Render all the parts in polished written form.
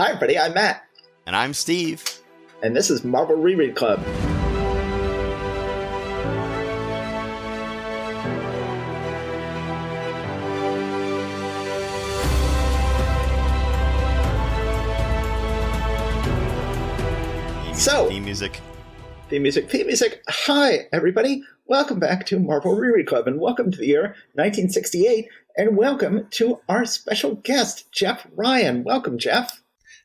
Hi, everybody. I'm Matt. And I'm Steve. And this is Marvel Reread Club. Theme music. Hi, everybody. Welcome back to Marvel Reread Club, and welcome to the year 1968, and welcome to our special guest, Jeff Ryan. Welcome, Jeff.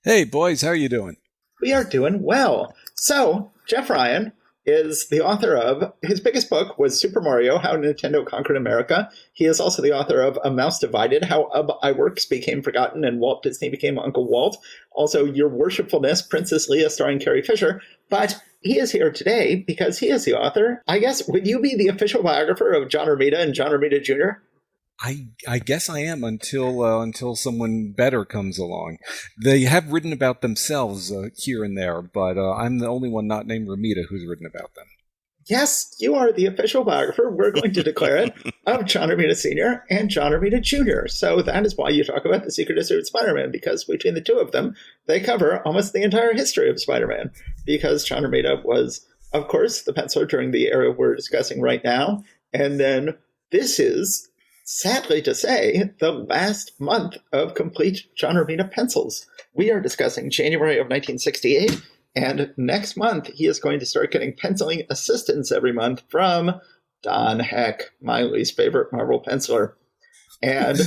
Hey, boys. How are you doing? We are doing well. So, Jeff Ryan is the author of, his biggest book was Super Mario, How Nintendo Conquered America. He is also the author of A Mouse Divided, How Iwerks Became Forgotten and Walt Disney Became Uncle Walt. Also, Your Worshipfulness, Princess Leia, starring Carrie Fisher. But he is here today because he is the author. I guess, would you be the official biographer of John Romita and John Romita Jr.? I guess I am until someone better comes along. They have written about themselves here and there, but I'm the only one not named Romita who's written about them. Yes, you are the official biographer. We're going to declare it of John Romita Sr. and John Romita Jr. So that is why you talk about the Secret History of Spider-Man, because between the two of them, they cover almost the entire history of Spider-Man. Because John Romita was, of course, the penciler during the era we're discussing right now. And then this is, sadly to say, the last month of complete John Romita pencils. We are discussing January of 1968. And next month, he is going to start getting penciling assistance every month from Don Heck, my least favorite Marvel penciler. And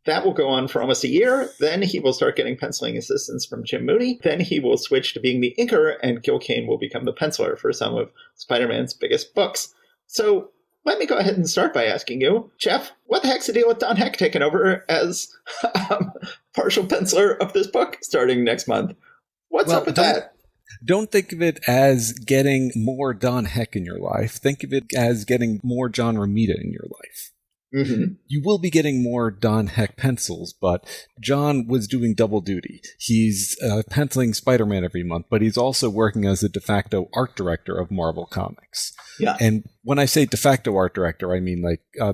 that will go on for almost a year. Then he will start getting penciling assistance from Jim Mooney. Then he will switch to being the inker, and Gil Kane will become the penciler for some of Spider-Man's biggest books. So let me go ahead and start by asking you, Jeff, what the heck's the deal with Don Heck taking over as partial penciler of this book starting next month? What's up with that? Don't think of it as getting more Don Heck in your life. Think of it as getting more John Romita in your life. Mm-hmm. You will be getting more Don Heck pencils, but John was doing double duty. He's penciling Spider-Man every month, but he's also working as the de facto art director of Marvel Comics. Yeah. And when I say de facto art director, I mean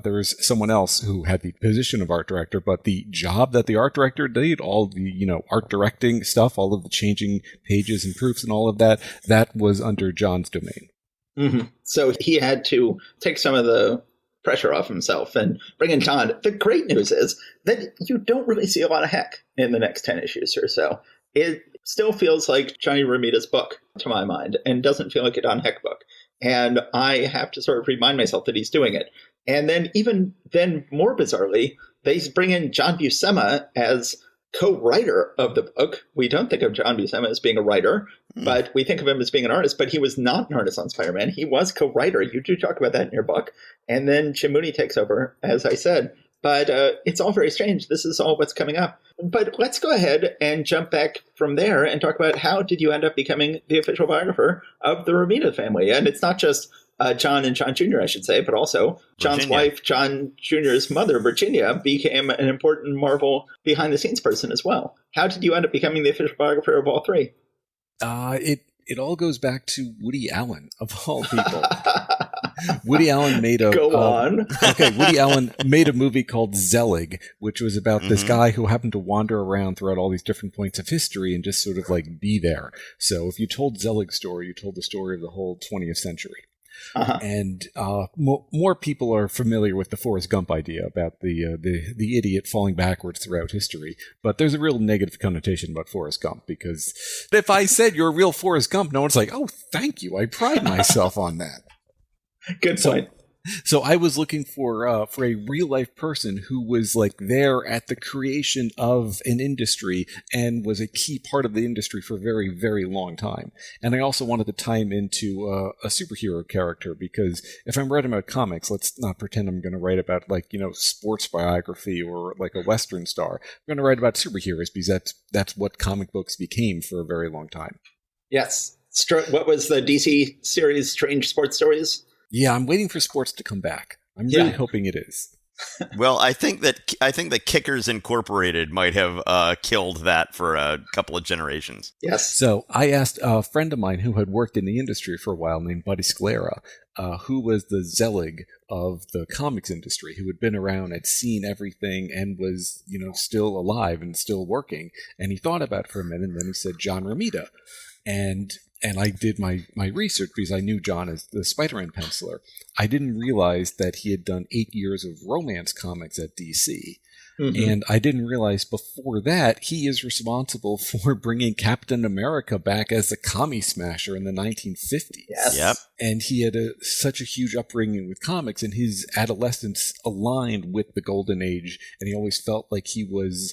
there's someone else who had the position of art director, but the job that the art director did, all the art directing stuff, all of the changing pages and proofs and all of that, that was under John's domain. Mm-hmm. So he had to take some of the pressure off himself and bring in John. The great news is that you don't really see a lot of Heck in the next 10 issues or so. It still feels like Johnny Romita's book, to my mind, and doesn't feel like a Don Heck book. And I have to sort of remind myself that he's doing it. And then even then, more bizarrely, they bring in John Buscema as co-writer of the book. We don't think of John Buscema as being a writer, but we think of him as being an artist. But he was not an artist on Spider-Man. He was co-writer. You do talk about that in your book. And then Jim Mooney takes over, as I said. But it's all very strange. This is all what's coming up. But let's go ahead and jump back from there and talk about how did you end up becoming the official biographer of the Romita family? And it's not just John and John Jr., I should say, but also John's wife, John Jr.'s mother, Virginia, became an important Marvel behind-the-scenes person as well. How did you end up becoming the official biographer of all three? It all goes back to Woody Allen, of all people. Woody Allen made a Woody Allen made a movie called Zelig, which was about this guy who happened to wander around throughout all these different points of history and just sort of like be there. So if you told Zelig's story, you told the story of the whole 20th century. Uh-huh. And more people are familiar with the Forrest Gump idea about the idiot falling backwards throughout history. But there's a real negative connotation about Forrest Gump, because if I said you're a real Forrest Gump, no one's like, oh, thank you. I pride myself on that. Good point. So I was looking for a real life person who was like there at the creation of an industry and was a key part of the industry for a very, very long time. And I also wanted to tie him into a superhero character, because if I'm writing about comics, let's not pretend I'm going to write about sports biography or like a Western star. I'm going to write about superheroes, because that's what comic books became for a very long time. Yes. What was the DC series, Strange Sports Stories? Yeah, I'm waiting for sports to come back. I'm really hoping it is. Well, I think that Kickers Incorporated might have killed that for a couple of generations. Yes. So I asked a friend of mine who had worked in the industry for a while named Buddy Sclera, who was the Zelig of the comics industry, who had been around, had seen everything, and was, still alive and still working. And he thought about it for a minute, and then he said, John Romita. And I did my research because I knew John as the Spider-Man penciler. I didn't realize that he had done 8 years of romance comics at DC. Mm-hmm. And I didn't realize before that he is responsible for bringing Captain America back as the commie smasher in the 1950s. Yes. Yep. And he had such a huge upbringing with comics, and his adolescence aligned with the golden age. And he always felt like he was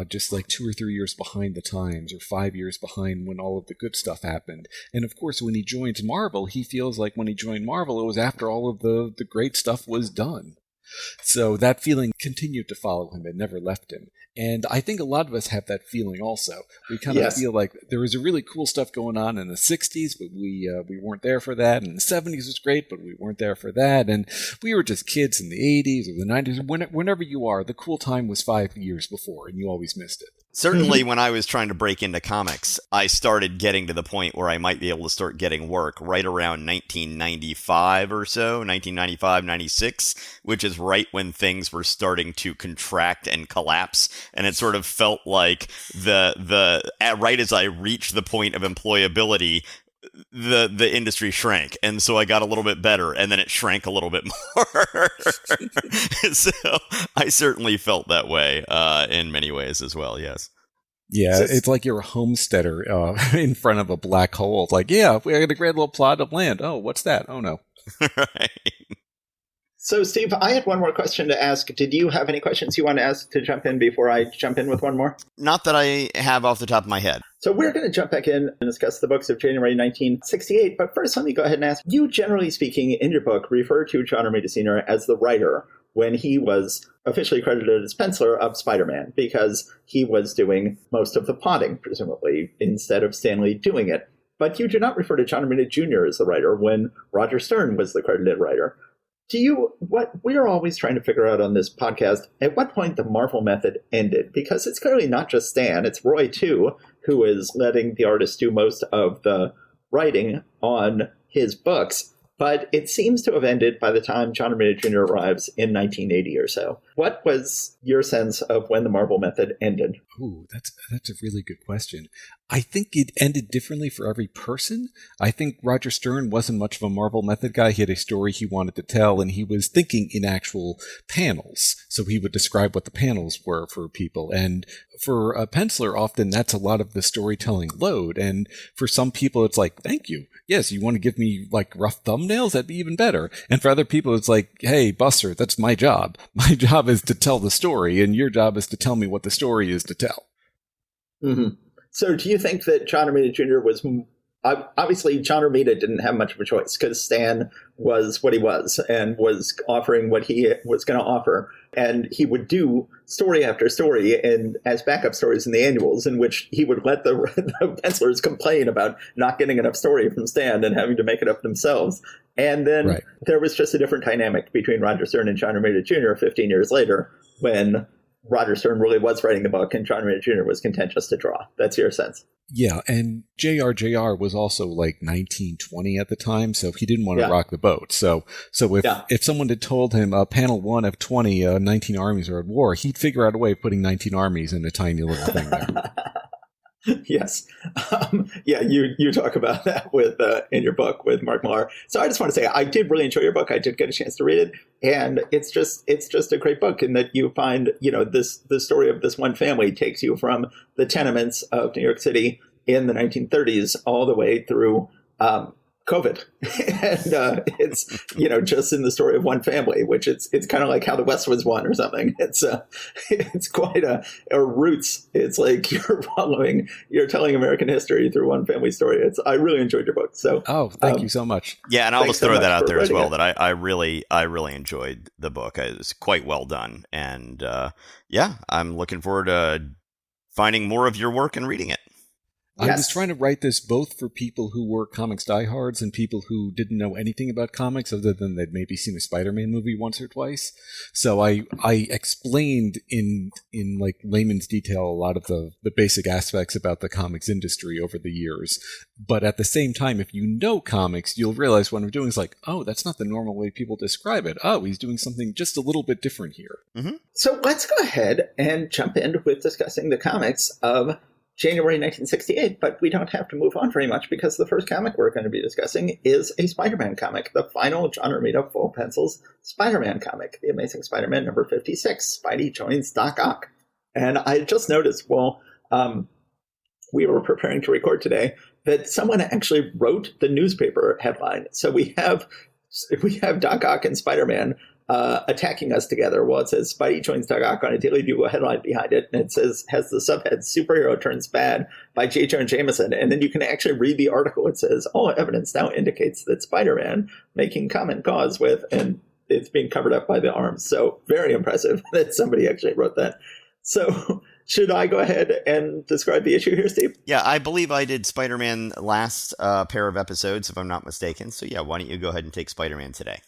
just like 2 or 3 years behind the times, or 5 years behind when all of the good stuff happened. And of course, when he joins Marvel, he feels like when he joined Marvel, it was after all of the great stuff was done. So that feeling continued to follow him. It never left him. And I think a lot of us have that feeling also. We kind of feel like there was a really cool stuff going on in the 60s, but we weren't there for that. And the 70s was great, but we weren't there for that. And we were just kids in the 80s or the 90s. Whenever you are, the cool time was 5 years before, and you always missed it. Certainly when I was trying to break into comics, I started getting to the point where I might be able to start getting work right around 1995 or so, 1995, 96, which is right when things were starting to contract and collapse. And it sort of felt like right as I reached the point of employability, the industry shrank, and so I got a little bit better, and then it shrank a little bit more. So I certainly felt that way in many ways as well. Yes. Yeah, it's like you're a homesteader in front of a black hole. It's like, yeah, we got a great little plot of land. Oh, what's that? Oh no. Right. So, Steve, I had one more question to ask. Did you have any questions you want to ask to jump in before I jump in with one more? Not that I have off the top of my head. So we're going to jump back in and discuss the books of January 1968. But first, let me go ahead and ask, you generally speaking in your book refer to John Romita Sr. as the writer when he was officially credited as penciler of Spider-Man, because he was doing most of the plotting, presumably, instead of Stan Lee doing it. But you do not refer to John Romita Jr. as the writer when Roger Stern was the credited writer. What we're always trying to figure out on this podcast, at what point the Marvel method ended? Because it's clearly not just Stan, it's Roy too, who is letting the artist do most of the writing on his books. But it seems to have ended by the time John Romita Jr. arrives in 1980 or so. What was your sense of when the Marvel method ended? Ooh, that's a really good question. I think it ended differently for every person. I think Roger Stern wasn't much of a Marvel method guy. He had a story he wanted to tell, and he was thinking in actual panels. So he would describe what the panels were for people. And for a penciler, often that's a lot of the storytelling load. And for some people, it's like, thank you. Yes, you want to give me like rough thumbnails? That'd be even better. And for other people, it's like, hey, Buster, that's my job. My job is to tell the story, and your job is to tell me what the story is to tell. Mm-hmm. So do you think that John Romita Jr. was... Obviously, John Romita didn't have much of a choice because Stan was what he was and was offering what he was going to offer. And he would do story after story and as backup stories in the annuals, in which he would let the pencilers complain about not getting enough story from Stan and having to make it up themselves. And then There was just a different dynamic between Roger Stern and John Romita Jr. 15 years later, when Roger Stern really was writing the book and John Romita Jr. was content just to draw. That's your sense. Yeah, and JR was also like 19, 20 at the time, so he didn't want to rock the boat. So if someone had told him panel 1 of 20, 19 armies are at war, he'd figure out a way of putting 19 armies in a tiny little thing there. Yes. You talk about that with in your book with Mark Millar. So I just want to say I did really enjoy your book. I did get a chance to read it, and it's just a great book in that you find, the story of this one family takes you from the tenements of New York City in the 1930s all the way through COVID. And it's, just in the story of one family, which it's kind of like How the West Was Won or something. It's quite a roots. It's like you're telling American history through one family story. I really enjoyed your book. So, thank you so much. Yeah. And I'll just throw that out there as well, that I really enjoyed the book. It was quite well done. And I'm looking forward to finding more of your work and reading it. I was Yes. trying to write this both for people who were comics diehards and people who didn't know anything about comics other than they'd maybe seen a Spider-Man movie once or twice. So I explained in like layman's detail a lot of the basic aspects about the comics industry over the years. But at the same time, if you know comics, you'll realize what I'm doing is like, oh, that's not the normal way people describe it. Oh, he's doing something just a little bit different here. Mm-hmm. So let's go ahead and jump in with discussing the comics of January 1968, but we don't have to move on very much because the first comic we're going to be discussing is a Spider-Man comic, the final John Romita full pencils Spider-Man comic, The Amazing Spider-Man number 56, Spidey joins Doc Ock. And I just noticed, we were preparing to record today, that someone actually wrote the newspaper headline. So we have Doc Ock and Spider-Man attacking us together. Well, it says Spidey joins Doc Ock on a Daily Bugle headline behind it, and it says has the subhead "Superhero Turns Bad" by J. Jonah Jameson, and then you can actually read the article. It says all evidence now indicates that Spider-Man making common cause with, and it's being covered up by the arms. So very impressive that somebody actually wrote that. So should I go ahead and describe the issue here, Steve? Yeah, I believe I did Spider-Man last pair of episodes, if I'm not mistaken. So yeah, why don't you go ahead and take Spider-Man today?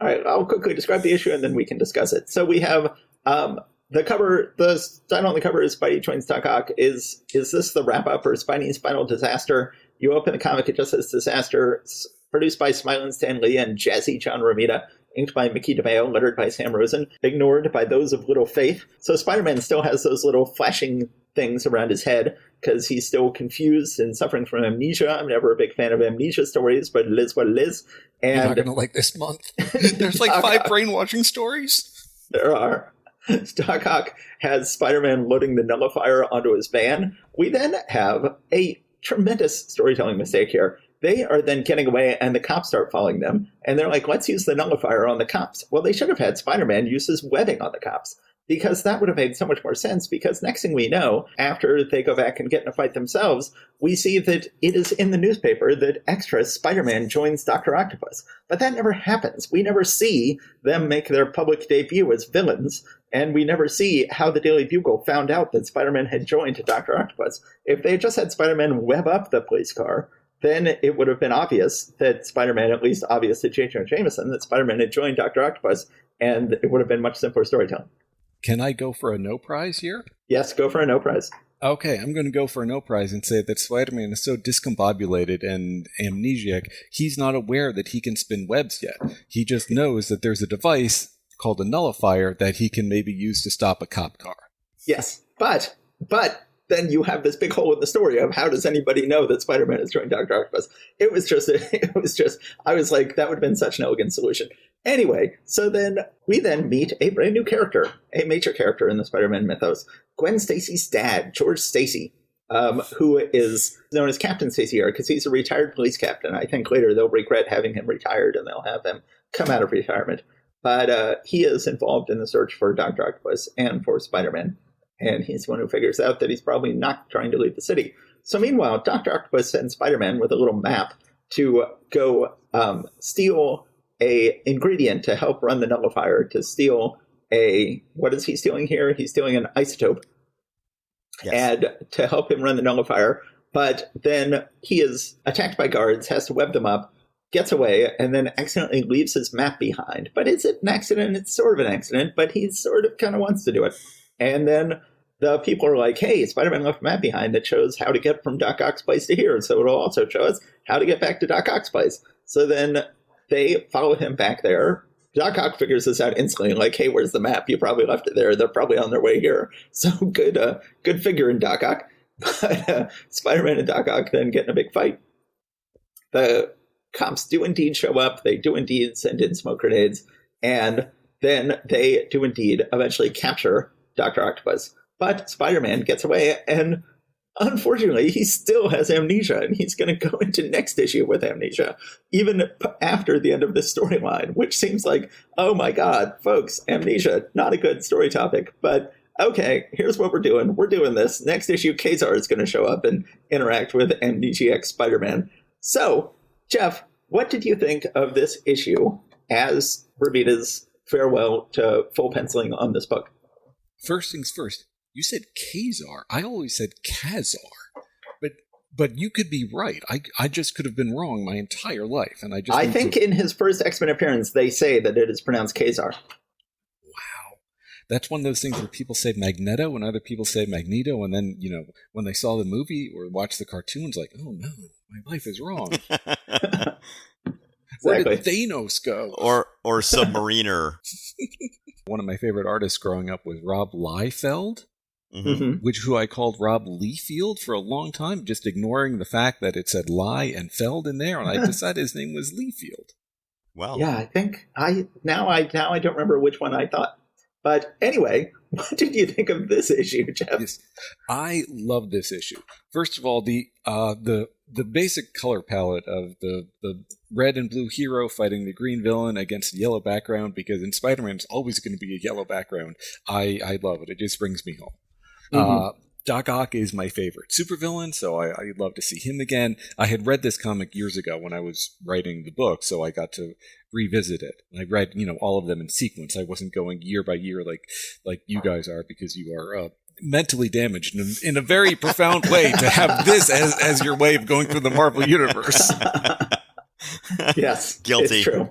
All right, I'll quickly describe the issue and then we can discuss it. So we have the cover, the title on the cover is Spidey joins Doc Ock. Is this the wrap-up or Spidey's final disaster? You open the comic, it just says disaster, produced by Smiling Stan Lee and Jazzy John Romita, inked by Mickey DeMeo, lettered by Sam Rosen, ignored by those of little faith. So Spider-Man still has those little flashing things around his head because he's still confused and suffering from amnesia. I'm never a big fan of amnesia stories, but it is what it is. And You're not going to like this month. There's like 5 brainwashing stories. There are. Doc Ock has Spider-Man loading the nullifier onto his van. We then have a tremendous storytelling mistake here. They are then getting away and the cops start following them. And they're like, let's use the nullifier on the cops. Well, they should have had Spider-Man use his webbing on the cops, because that would have made so much more sense. Because next thing we know, after they go back and get in a fight themselves, we see that it is in the newspaper that extra Spider-Man joins Dr. Octopus. But that never happens. We never see them make their public debut as villains. And we never see how the Daily Bugle found out that Spider-Man had joined Dr. Octopus. If they had just had Spider-Man web up the police car, then it would have been obvious that Spider-Man, at least obvious to J. Jonah Jameson, that Spider-Man had joined Dr. Octopus, and it would have been much simpler storytelling. Can I go for a no prize here? Yes, go for a no prize. Okay, I'm going to go for a no prize and say that Spider-Man is so discombobulated and amnesiac, he's not aware that he can spin webs yet. He just knows that there's a device called a nullifier that he can maybe use to stop a cop car. Yes, but then you have this big hole in the story of how does anybody know that Spider-Man has joined Dr. Octopus? It was just, I was like, that would have been such an elegant solution. Anyway, so then we then meet a brand new character, a major character in the Spider-Man mythos, Gwen Stacy's dad, George Stacy, who is known as Captain Stacy here because he's a retired police captain. I think later they'll regret having him retired and they'll have him come out of retirement. But he is involved in the search for Dr. Octopus and for Spider-Man. And he's the one who figures out that he's probably not trying to leave the city. So meanwhile, Dr. Octopus sends Spider-Man with a little map to go steal a ingredient to help run the nullifier, to steal what is he stealing here? He's stealing an isotope. Yes. And to help him run the nullifier. But then he is attacked by guards, has to web them up, gets away, and then accidentally leaves his map behind. But is it an accident? It's sort of an accident, but he sort of kind of wants to do it. And then the people are like, hey, Spider-Man left a map behind that shows how to get from Doc Ock's place to here. So it'll also show us how to get back to Doc Ock's place. So then they follow him back there. Doc Ock figures this out instantly, like, hey, where's the map? You probably left it there. They're probably on their way here. So good figure in Doc Ock. But Spider-Man and Doc Ock then get in a big fight. The cops do indeed show up. They do indeed send in smoke grenades. And then they do indeed eventually capture Dr. Octopus. But Spider-Man gets away, and unfortunately, he still has amnesia, and he's going to go into next issue with amnesia, even after the end of this storyline, which seems like, oh my god, folks, amnesia, not a good story topic, but okay, here's what we're doing. We're doing this. Next issue, Kazar is going to show up and interact with amnesiac Spider-Man. So, Jeff, what did you think of this issue as Romita's farewell to full penciling on this book? First things first, you said Kazar. I always said Kazar. But But you could be right. I just could have been wrong my entire life, and I think in his first X-Men appearance, they say that it is pronounced Kazar. Wow. That's one of those things where people say Magneto and other people say Magneto, and then, when they saw the movie or watched the cartoons, like, oh no, my life is wrong. Where did Thanos go? Or Submariner. One of my favorite artists growing up was Rob Liefeld, Mm-hmm. who I called Rob Liefeld for a long time, just ignoring the fact that it said Lie and Feld in there, and I decided his name was Liefeld. Wow. Yeah, I think I don't remember which one I thought. But anyway, what did you think of this issue, Jeff? Yes, I love this issue. First of all, the basic color palette of the red and blue hero fighting the green villain against a yellow background, because in Spider-Man it's always going to be a yellow background. I love it. It just brings me home. Mm-hmm. Doc Ock is my favorite supervillain, so I'd love to see him again. I had read this comic years ago when I was writing the book, so I got to revisit it. I read, all of them in sequence. I wasn't going year by year like you guys are, because you are mentally damaged in a very profound way to have this as your way of going through the Marvel Universe. Yes, guilty. It's true.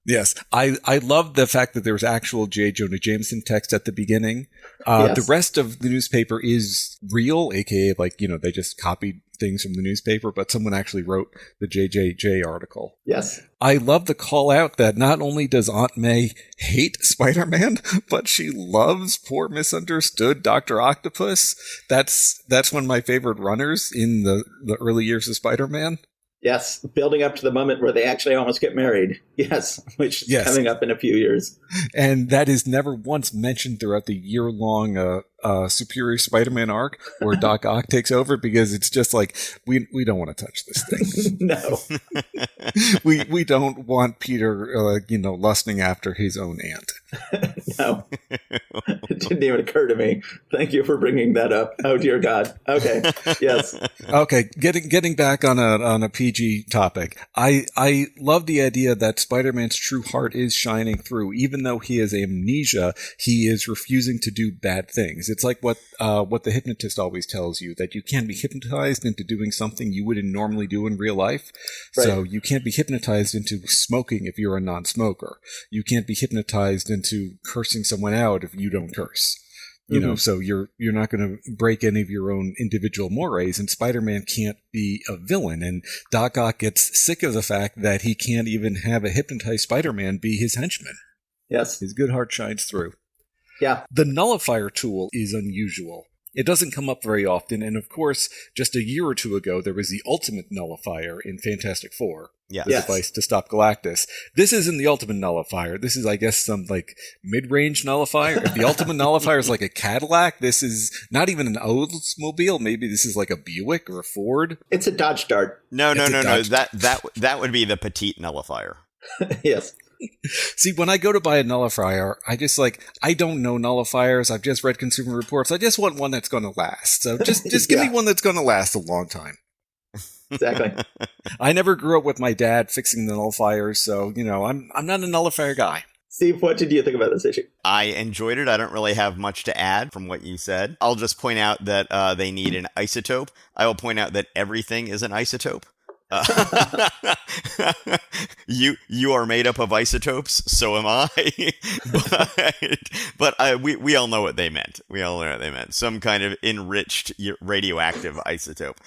Yes, I love the fact that there was actual J. Jonah Jameson text at the beginning. Yes. The rest of the newspaper is real, aka they just copied things from the newspaper, but someone actually wrote the JJJ article. Yes. I love the call out that not only does Aunt May hate Spider-Man, but she loves poor misunderstood Dr. Octopus. That's one of my favorite runners in the early years of Spider-Man. Yes, building up to the moment where they actually almost get married. Yes, which is coming up in a few years. And that is never once mentioned throughout the year-long Superior Spider-Man arc where Doc Ock takes over, because it's just like, we don't want to touch this thing. No. we don't want Peter, lusting after his own aunt. No. It didn't even occur to me. Thank you for bringing that up. Oh, dear God. Okay. Yes. Okay. Getting back on a PG topic. I love the idea that Spider-Man's true heart is shining through. Even though he has amnesia, he is refusing to do bad things. It's like what the hypnotist always tells you, that you can't be hypnotized into doing something you wouldn't normally do in real life. Right. So you can't be hypnotized into smoking if you're a non-smoker. You can't be hypnotized into cursing someone out if you don't curse. So you're not going to break any of your own individual mores, and Spider-Man can't be a villain. And Doc Ock gets sick of the fact that he can't even have a hypnotized Spider-Man be his henchman. Yes. His good heart shines through. Yeah. The nullifier tool is unusual. It doesn't come up very often, and of course, just a year or two ago, there was the ultimate nullifier in Fantastic Four. Yes. The device to stop Galactus. This isn't the ultimate nullifier. This is, I guess, some mid-range nullifier. If the ultimate nullifier is like a Cadillac, this is not even an Oldsmobile. Maybe this is like a Buick or a Ford. It's a Dodge Dart. No. That would be the petite nullifier. Yes. See, when I go to buy a nullifier, I don't know nullifiers. I've just read Consumer Reports. I just want one that's going to last. So just give me one that's going to last a long time. Exactly. I never grew up with my dad fixing the nullifiers, so, I'm not a nullifier guy. Steve, what did you think about this issue? I enjoyed it. I don't really have much to add from what you said. I'll just point out that they need an isotope. I will point out that everything is an isotope. You are made up of isotopes, so am I. but we all know what they meant. Some kind of enriched radioactive isotope.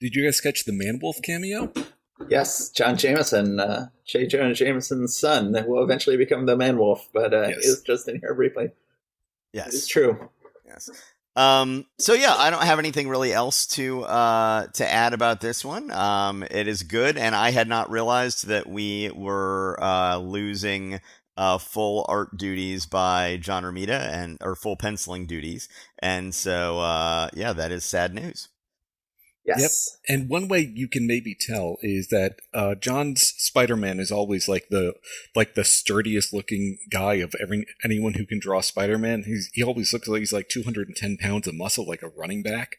Did you guys catch the Man-Wolf cameo? Yes, John Jameson, J. Jonah Jameson's son, that will eventually become the Man-Wolf, but is just in here briefly. Yes, it's true. Yes. So yeah, I don't have anything really else to add about this one. It is good, and I had not realized that we were losing full art duties by John Romita or full penciling duties, and so that is sad news. Yes. Yep. And one way you can maybe tell is that John's Spider-Man is always like the sturdiest looking guy of anyone who can draw Spider-Man. He always looks like he's like 210 pounds of muscle, like a running back.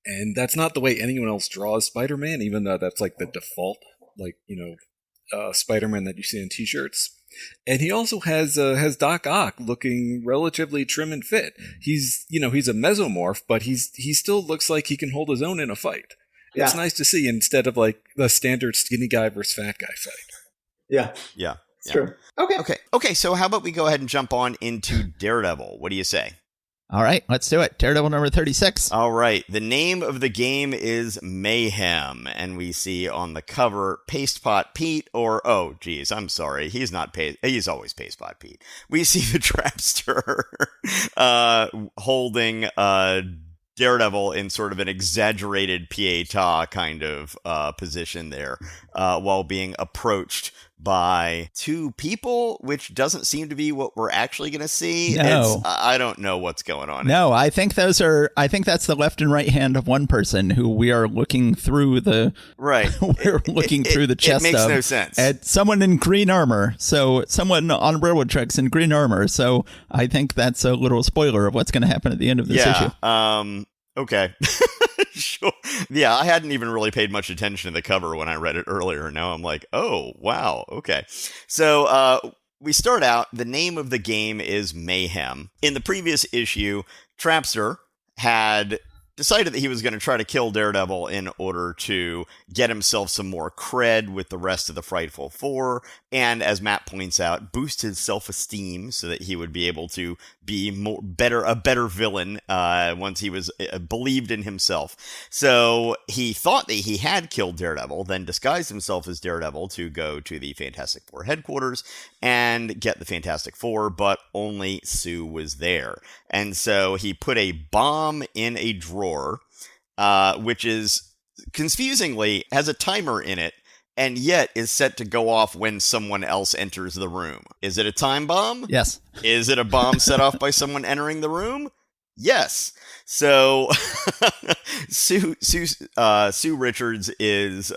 And that's not the way anyone else draws Spider-Man, even though that's like the default, Spider-Man that you see in t-shirts. And he also has Doc Ock looking relatively trim and fit. He's a mesomorph, but he still looks like he can hold his own in a fight. It's nice to see instead of like the standard skinny guy versus fat guy fight. Yeah. It's true. Okay. So how about we go ahead and jump on into Daredevil? What do you say? All right, let's do it. Daredevil number 36. All right. The name of the game is Mayhem, and we see on the cover Pastepot Pete, or, oh, geez, I'm sorry. He's not he's always Pastepot Pete. We see the Trapster holding Daredevil in sort of an exaggerated pietà kind of position there while being approached by two people, which doesn't seem to be what we're actually going to see. No. I don't know what's going on. No, I think that's the left and right hand of one person who we are looking through the we're looking through the chest of. It makes no sense. And someone in green armor. So someone on railroad tracks in green armor. So I think that's a little spoiler of what's going to happen at the end of this issue. Okay. Sure. Yeah, I hadn't even really paid much attention to the cover when I read it earlier. Now I'm like, oh, wow. Okay. So we start out. The name of the game is Mayhem. In the previous issue, Trapster had decided that he was going to try to kill Daredevil in order to get himself some more cred with the rest of the Frightful Four, and as Matt points out, boost his self-esteem so that he would be able to be a better villain once he was believed in himself. So he thought that he had killed Daredevil, then disguised himself as Daredevil to go to the Fantastic Four headquarters and get the Fantastic Four, but only Sue was there. And so he put a bomb in a drawer, which is, confusingly, has a timer in it, and yet is set to go off when someone else enters the room. Is it a time bomb? Yes. Is it a bomb set off by someone entering the room? Yes. So Sue Richards is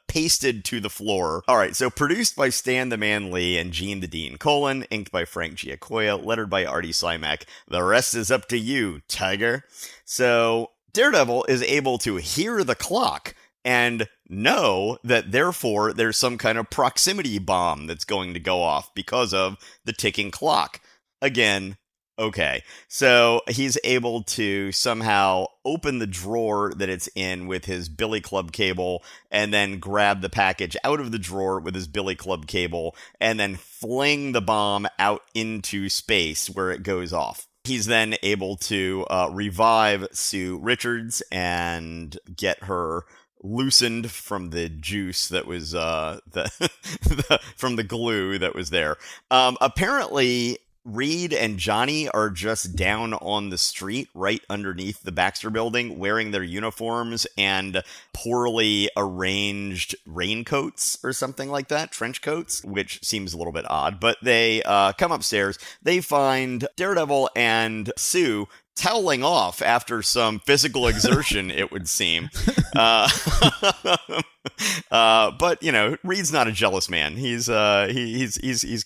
pasted to the floor. All right, so produced by Stan the Man Lee and Gene the Dean Colan, inked by Frank Giacoia, lettered by Artie Simek. The rest is up to you, Tiger. So Daredevil is able to hear the clock and know that therefore there's some kind of proximity bomb that's going to go off because of the ticking clock. Again, okay. So he's able to somehow open the drawer that it's in with his Billy Club cable and then grab the package out of the drawer with his Billy Club cable and then fling the bomb out into space where it goes off. He's then able to revive Sue Richards and get her loosened from the juice that was from the glue that was there. Apparently Reed and Johnny are just down on the street right underneath the Baxter building wearing their uniforms and poorly arranged raincoats or something like that, trench coats, which seems a little bit odd. But they come upstairs. They find Daredevil and Sue toweling off after some physical exertion, it would seem. But you know, Reed's not a jealous man. He's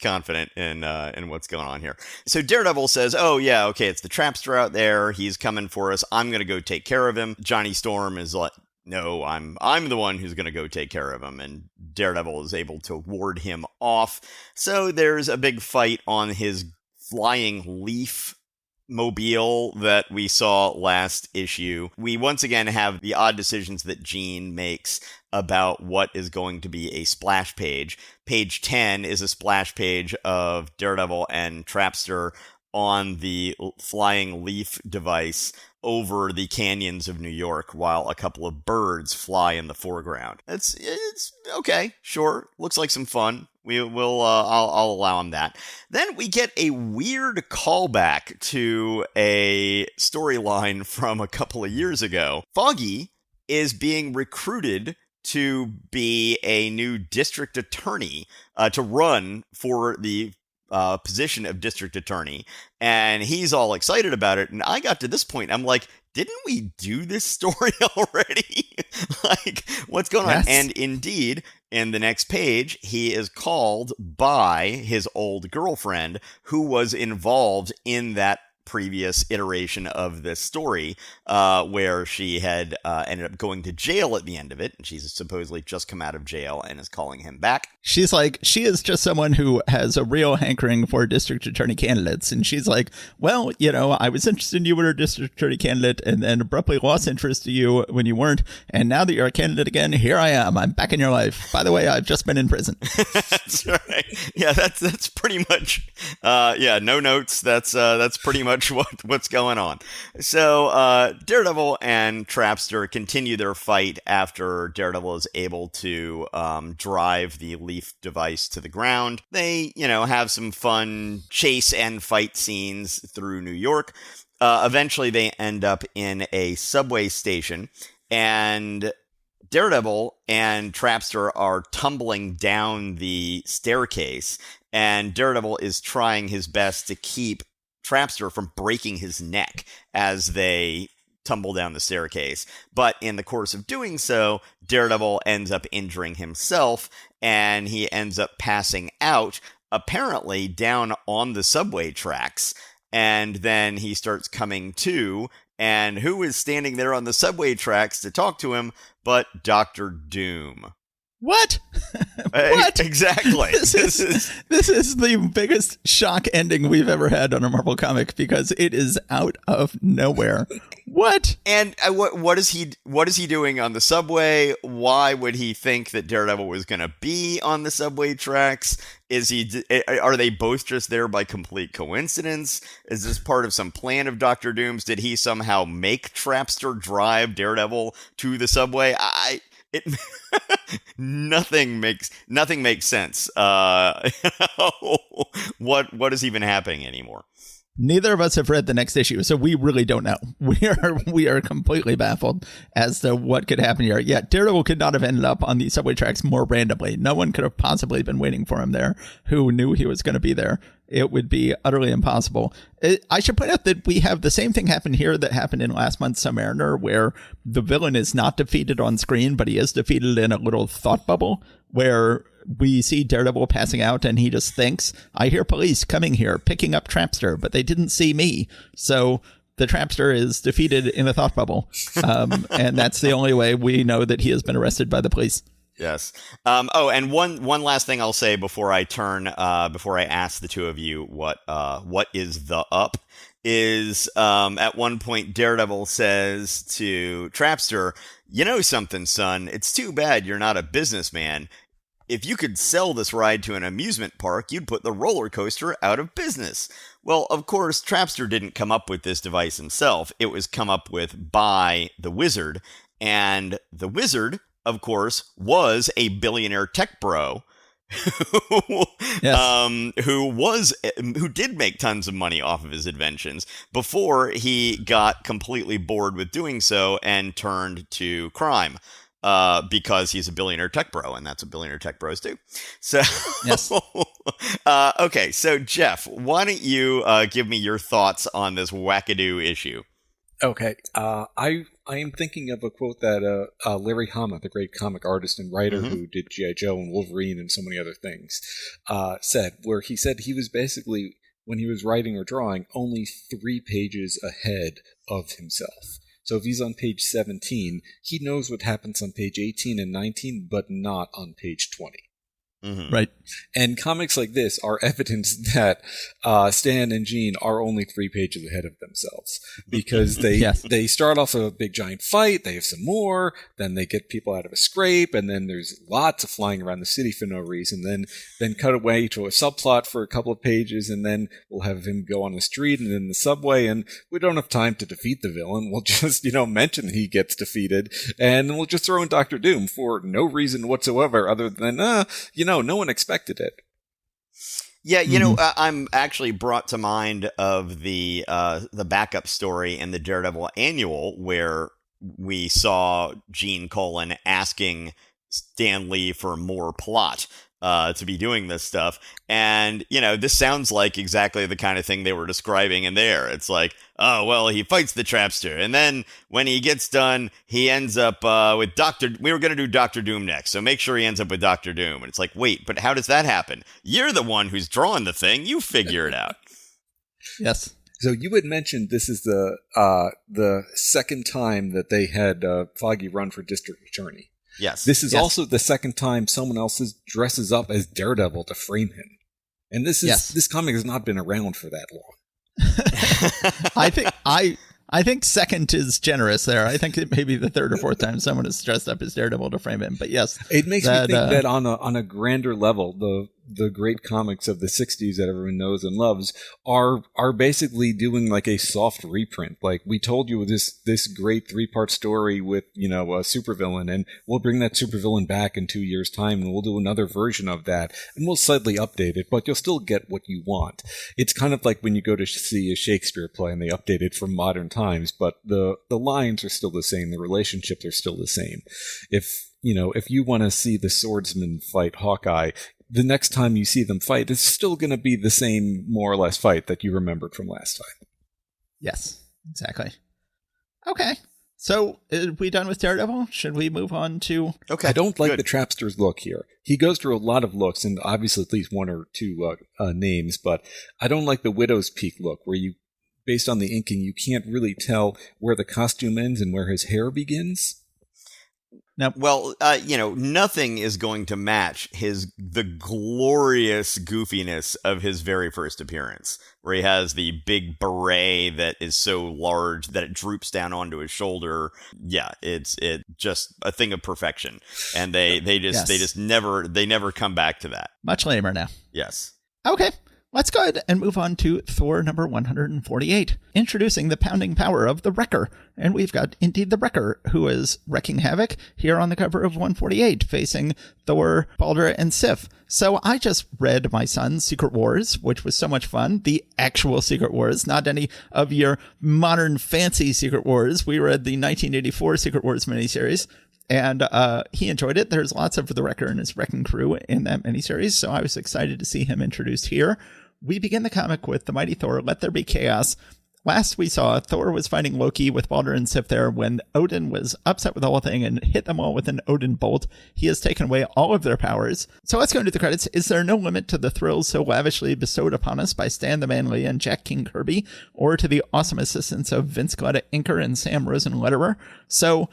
confident in what's going on here. So Daredevil says, "Oh yeah, okay, it's the Trapster out there. He's coming for us. I'm gonna go take care of him." Johnny Storm is like, "No, I'm the one who's gonna go take care of him," and Daredevil is able to ward him off. So there's a big fight on his flying leaf mobile that we saw last issue. We once again have the odd decisions that Gene makes about what is going to be a splash page. Page 10 is a splash page of Daredevil and Trapster on the flying leaf device over the canyons of New York while a couple of birds fly in the foreground. It's okay, sure, looks like some fun. I'll allow him that. Then we get a weird callback to a storyline from a couple of years ago. Foggy is being recruited to be a new district attorney, to run for the position of district attorney, and he's all excited about it. And I got to this point, I'm like, didn't we do this story already? Like, what's going on? And indeed, in the next page, he is called by his old girlfriend who was involved in that previous iteration of this story, where she had ended up going to jail at the end of it, and she's supposedly just come out of jail and is calling him back. She's like, she is just someone who has a real hankering for district attorney candidates. And she's like, well, I was interested in you when you were a district attorney candidate and then abruptly lost interest in you when you weren't. And now that you're a candidate again, here I am. I'm back in your life. By the way, I've just been in prison. That's right. Yeah, that's pretty much, no notes. That's pretty much what's going on. So Daredevil and Trapster continue their fight after Daredevil is able to drive the Leaf device to the ground. They, have some fun chase and fight scenes through New York. Eventually, they end up in a subway station, and Daredevil and Trapster are tumbling down the staircase, and Daredevil is trying his best to keep Trapster from breaking his neck as they tumble down the staircase. But in the course of doing so, Daredevil ends up injuring himself, and he ends up passing out, apparently down on the subway tracks. And then he starts coming to, and who is standing there on the subway tracks to talk to him but Dr. Doom? What? What? Exactly. This is the biggest shock ending we've ever had on a Marvel comic because it is out of nowhere. What? And what is he doing on the subway? Why would he think that Daredevil was going to be on the subway tracks? Are they both just there by complete coincidence? Is this part of some plan of Dr. Doom's? Did he somehow make Trapster drive Daredevil to the subway? Nothing makes sense. What is even happening anymore? Neither of us have read the next issue, so we really don't know. We are completely baffled as to what could happen here. Yeah, Daredevil could not have ended up on the subway tracks more randomly. No one could have possibly been waiting for him there who knew he was going to be there. It would be utterly impossible. I should point out that we have the same thing happen here that happened in last month's Submariner, where the villain is not defeated on screen, but he is defeated in a little thought bubble where we see Daredevil passing out and he just thinks, I hear police coming here, picking up Trapster, but they didn't see me. So the Trapster is defeated in the thought bubble. And that's the only way we know that he has been arrested by the police. Yes. And one last thing I'll say before I ask the two of you what is the up is, at one point Daredevil says to Trapster, you know something, son, it's too bad you're not a businessman. If you could sell this ride to an amusement park, you'd put the roller coaster out of business. Well, of course, Trapster didn't come up with this device himself. It was come up with by the Wizard. And the Wizard, of course, was a billionaire tech bro Yes. who did make tons of money off of his inventions before he got completely bored with doing so and turned to crime. Because he's a billionaire tech bro, and that's what billionaire tech bros do. So, Yes. Okay, so Jeff, why don't you give me your thoughts on this wackadoo issue? Okay, I am thinking of a quote that Larry Hama, the great comic artist and writer who did G.I. Joe and Wolverine and so many other things, said, where he said he was basically, when he was writing or drawing, only 3 pages ahead of himself. So if he's on page 17, he knows what happens on page 18 and 19, but not on page 20. Mm-hmm. Right. And comics like this are evidence that Stan and Gene are only 3 pages ahead of themselves, because they start off a big giant fight, they have some more, then they get people out of a scrape, and then there's lots of flying around the city for no reason, then cut away to a subplot for a couple of pages, and then we'll have him go on the street and then the subway, and we don't have time to defeat the villain. We'll just, mention he gets defeated, and we'll just throw in Dr. Doom for no reason whatsoever other than, no one expected it. Yeah, I'm actually brought to mind of the backup story in the Daredevil annual where we saw Gene Colan asking Stan Lee for more plot to be doing this stuff. And, this sounds like exactly the kind of thing they were describing in there. It's like, oh, well, he fights the Trapster. And then when he gets done, he ends up with we were going to do Dr. Doom next. So make sure he ends up with Dr. Doom. And it's like, wait, but how does that happen? You're the one who's drawing the thing. You figure it out. Yes. So you had mentioned this is the second time that they had Foggy run for district attorney. Yes. This is also the second time someone else dresses up as Daredevil to frame him. And this comic has not been around for that long. I think second is generous there. I think it may be the third or fourth time someone has dressed up as Daredevil to frame him. But yes, it makes me think that on a grander level, the great comics of the 60s that everyone knows and loves are basically doing like a soft reprint. Like, we told you this great 3-part story with, a supervillain, and we'll bring that supervillain back in 2 years' time, and we'll do another version of that, and we'll slightly update it, but you'll still get what you want. It's kind of like when you go to see a Shakespeare play and they update it for modern times, but the lines are still the same, the relationships are still the same. If you want to see the swordsman fight Hawkeye, the next time you see them fight, it's still going to be the same, more or less, fight that you remembered from last time. Yes, exactly. Okay. So, are we done with Daredevil? Should we move on to... Okay. I don't like the Trapster's look here. He goes through a lot of looks, and obviously at least one or two names, but I don't like the Widow's Peak look, where you, based on the inking, you can't really tell where the costume ends and where his hair begins. Now, well, nothing is going to match the glorious goofiness of his very first appearance, where he has the big beret that is so large that it droops down onto his shoulder. Yeah, it's just a thing of perfection, and they never come back to that. Much lamer now. Yes. Okay. Let's go ahead and move on to Thor number 148, introducing the pounding power of the Wrecker. And we've got indeed the Wrecker, who is wreaking havoc here on the cover of 148, facing Thor, Balder, and Sif. So I just read my son's Secret Wars, which was so much fun. The actual Secret Wars, not any of your modern fancy Secret Wars. We read the 1984 Secret Wars miniseries. And he enjoyed it. There's lots of the Wrecker and his wrecking crew in that miniseries, so I was excited to see him introduced here. We begin the comic with the mighty Thor, Let There Be Chaos. Last we saw, Thor was fighting Loki with Balder and Sif there when Odin was upset with the whole thing and hit them all with an Odin bolt. He has taken away all of their powers. So let's go into the credits. Is there no limit to the thrills so lavishly bestowed upon us by Stan the Man Lee and Jack King Kirby, or to the awesome assistance of Vince Gillette Inker and Sam Rosen-Lederer? So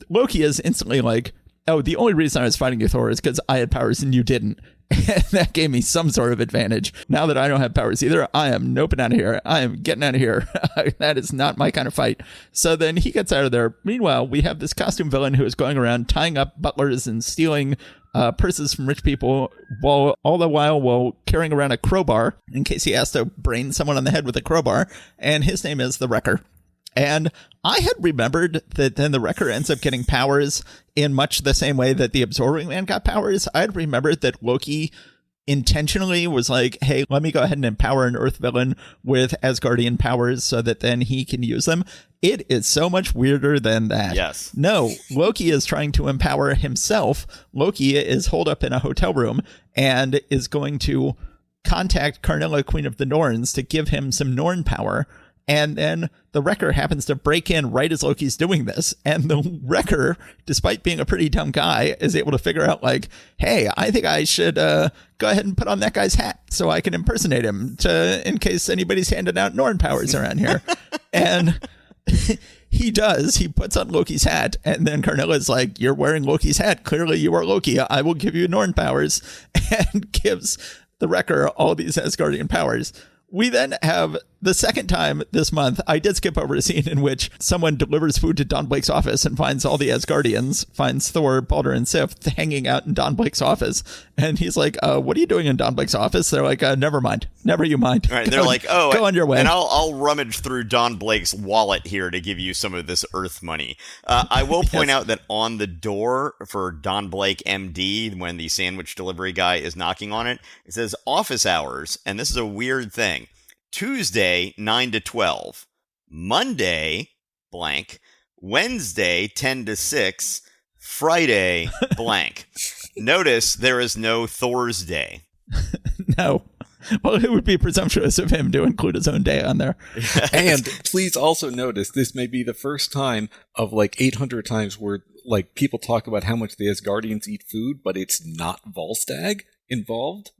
Loki is instantly like, oh, the only reason I was fighting you, Thor, is because I had powers and you didn't. And that gave me some sort of advantage. Now that I don't have powers either, I am noping out of here. I am getting out of here. That is not my kind of fight. So then he gets out of there. Meanwhile, we have this costume villain who is going around tying up butlers and stealing purses from rich people, all the while carrying around a crowbar in case he has to brain someone on the head with a crowbar. And his name is the Wrecker. And I had remembered that then the Wrecker ends up getting powers in much the same way that the Absorbing Man got powers. I had remembered that Loki intentionally was like, hey, let me go ahead and empower an Earth villain with Asgardian powers so that then he can use them. It is so much weirder than that. Yes. No, Loki is trying to empower himself. Loki is holed up in a hotel room and is going to contact Karnilla, Queen of the Norns, to give him some Norn power. And then the Wrecker happens to break in right as Loki's doing this. And the Wrecker, despite being a pretty dumb guy, is able to figure out like, hey, I think I should go ahead and put on that guy's hat so I can impersonate him in case anybody's handing out Norn powers around here. And he does. He puts on Loki's hat. And then Karnilla's like, you're wearing Loki's hat. Clearly you are Loki. I will give you Norn powers. And gives the Wrecker all these Asgardian powers. We then have the second time this month, I did skip over a scene in which someone delivers food to Don Blake's office and finds all the Asgardians, finds Thor, Balder, and Sif hanging out in Don Blake's office. And he's like, what are you doing in Don Blake's office? They're like, never mind. Never you mind. Right, they're like, oh, go on your way. And I'll rummage through Don Blake's wallet here to give you some of this Earth money. I will point out that on the door for Don Blake MD, when the sandwich delivery guy is knocking on it, it says office hours. And this is a weird thing. Tuesday, 9 to 12. Monday, blank. Wednesday, 10 to 6. Friday, blank. Notice there is no Thor's Day. No. Well, it would be presumptuous of him to include his own day on there. And please also notice this may be the first time of like 800 times where like people talk about how much the Asgardians eat food, but it's not Volstagg involved.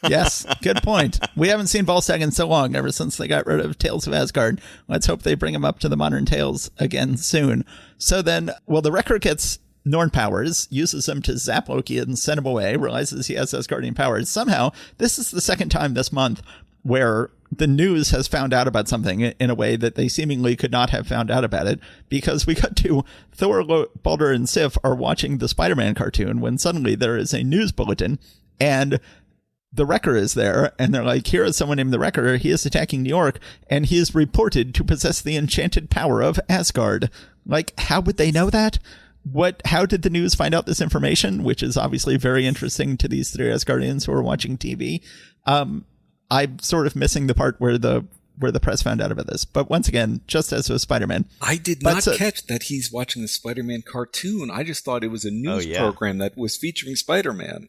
Yes, good point. We haven't seen Volstagg in so long, ever since they got rid of Tales of Asgard. Let's hope they bring him up to the modern Tales again soon. So then, well, the Wrecker gets Norn powers, uses them to zap Loki and send him away, realizes he has Asgardian powers. Somehow, this is the second time this month where the news has found out about something in a way that they seemingly could not have found out about it, because we got to Thor, Balder, and Sif are watching the Spider-Man cartoon when suddenly there is a news bulletin and the Wrecker is there, and they're like, here is someone named the Wrecker. He is attacking New York, and he is reported to possess the enchanted power of Asgard. Like, how would they know that? How did the news find out this information, which is obviously very interesting to these three Asgardians who are watching TV? I'm sort of missing the part where the press found out about this. But once again, just as with Spider-Man. I did not catch that he's watching the Spider-Man cartoon. I just thought it was a news program that was featuring Spider-Man.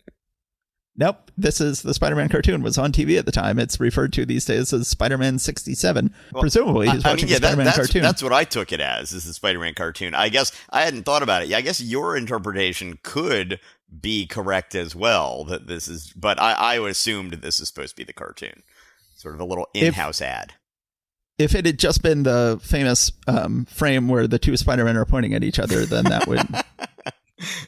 Nope, this is the Spider-Man cartoon. Was on TV at the time. It's referred to these days as Spider-Man 67. Well, presumably, he's watching the Spider-Man cartoon. That's what I took it as, is the Spider-Man cartoon. I guess I hadn't thought about it. I guess your interpretation could be correct as well. That this is, but I assumed this is supposed to be the cartoon. Sort of a little in-house ad. If it had just been the famous frame where the two Spider-Men are pointing at each other, then that would...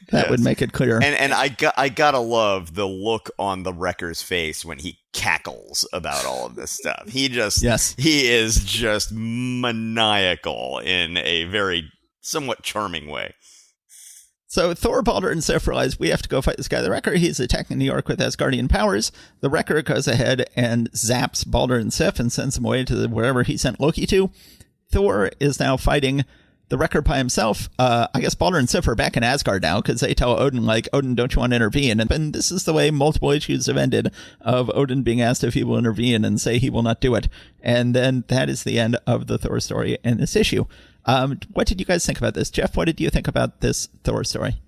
That would make it clear. And I gotta love the look on the Wrecker's face when he cackles about all of this stuff. He is just maniacal in a very somewhat charming way. So Thor, Balder, and Sif realize we have to go fight this guy, the Wrecker. He's attacking New York with Asgardian powers. The Wrecker goes ahead and zaps Balder and Sif and sends them away to wherever he sent Loki to. Thor is now fighting the Wrecker by himself. I guess Balder and Sif are back in Asgard now because they tell Odin, like, Odin, don't you want to intervene? And this is the way multiple issues have ended, of Odin being asked if he will intervene and say he will not do it. And then that is the end of the Thor story in this issue. What did you guys think about this? Jeff, what did you think about this Thor story?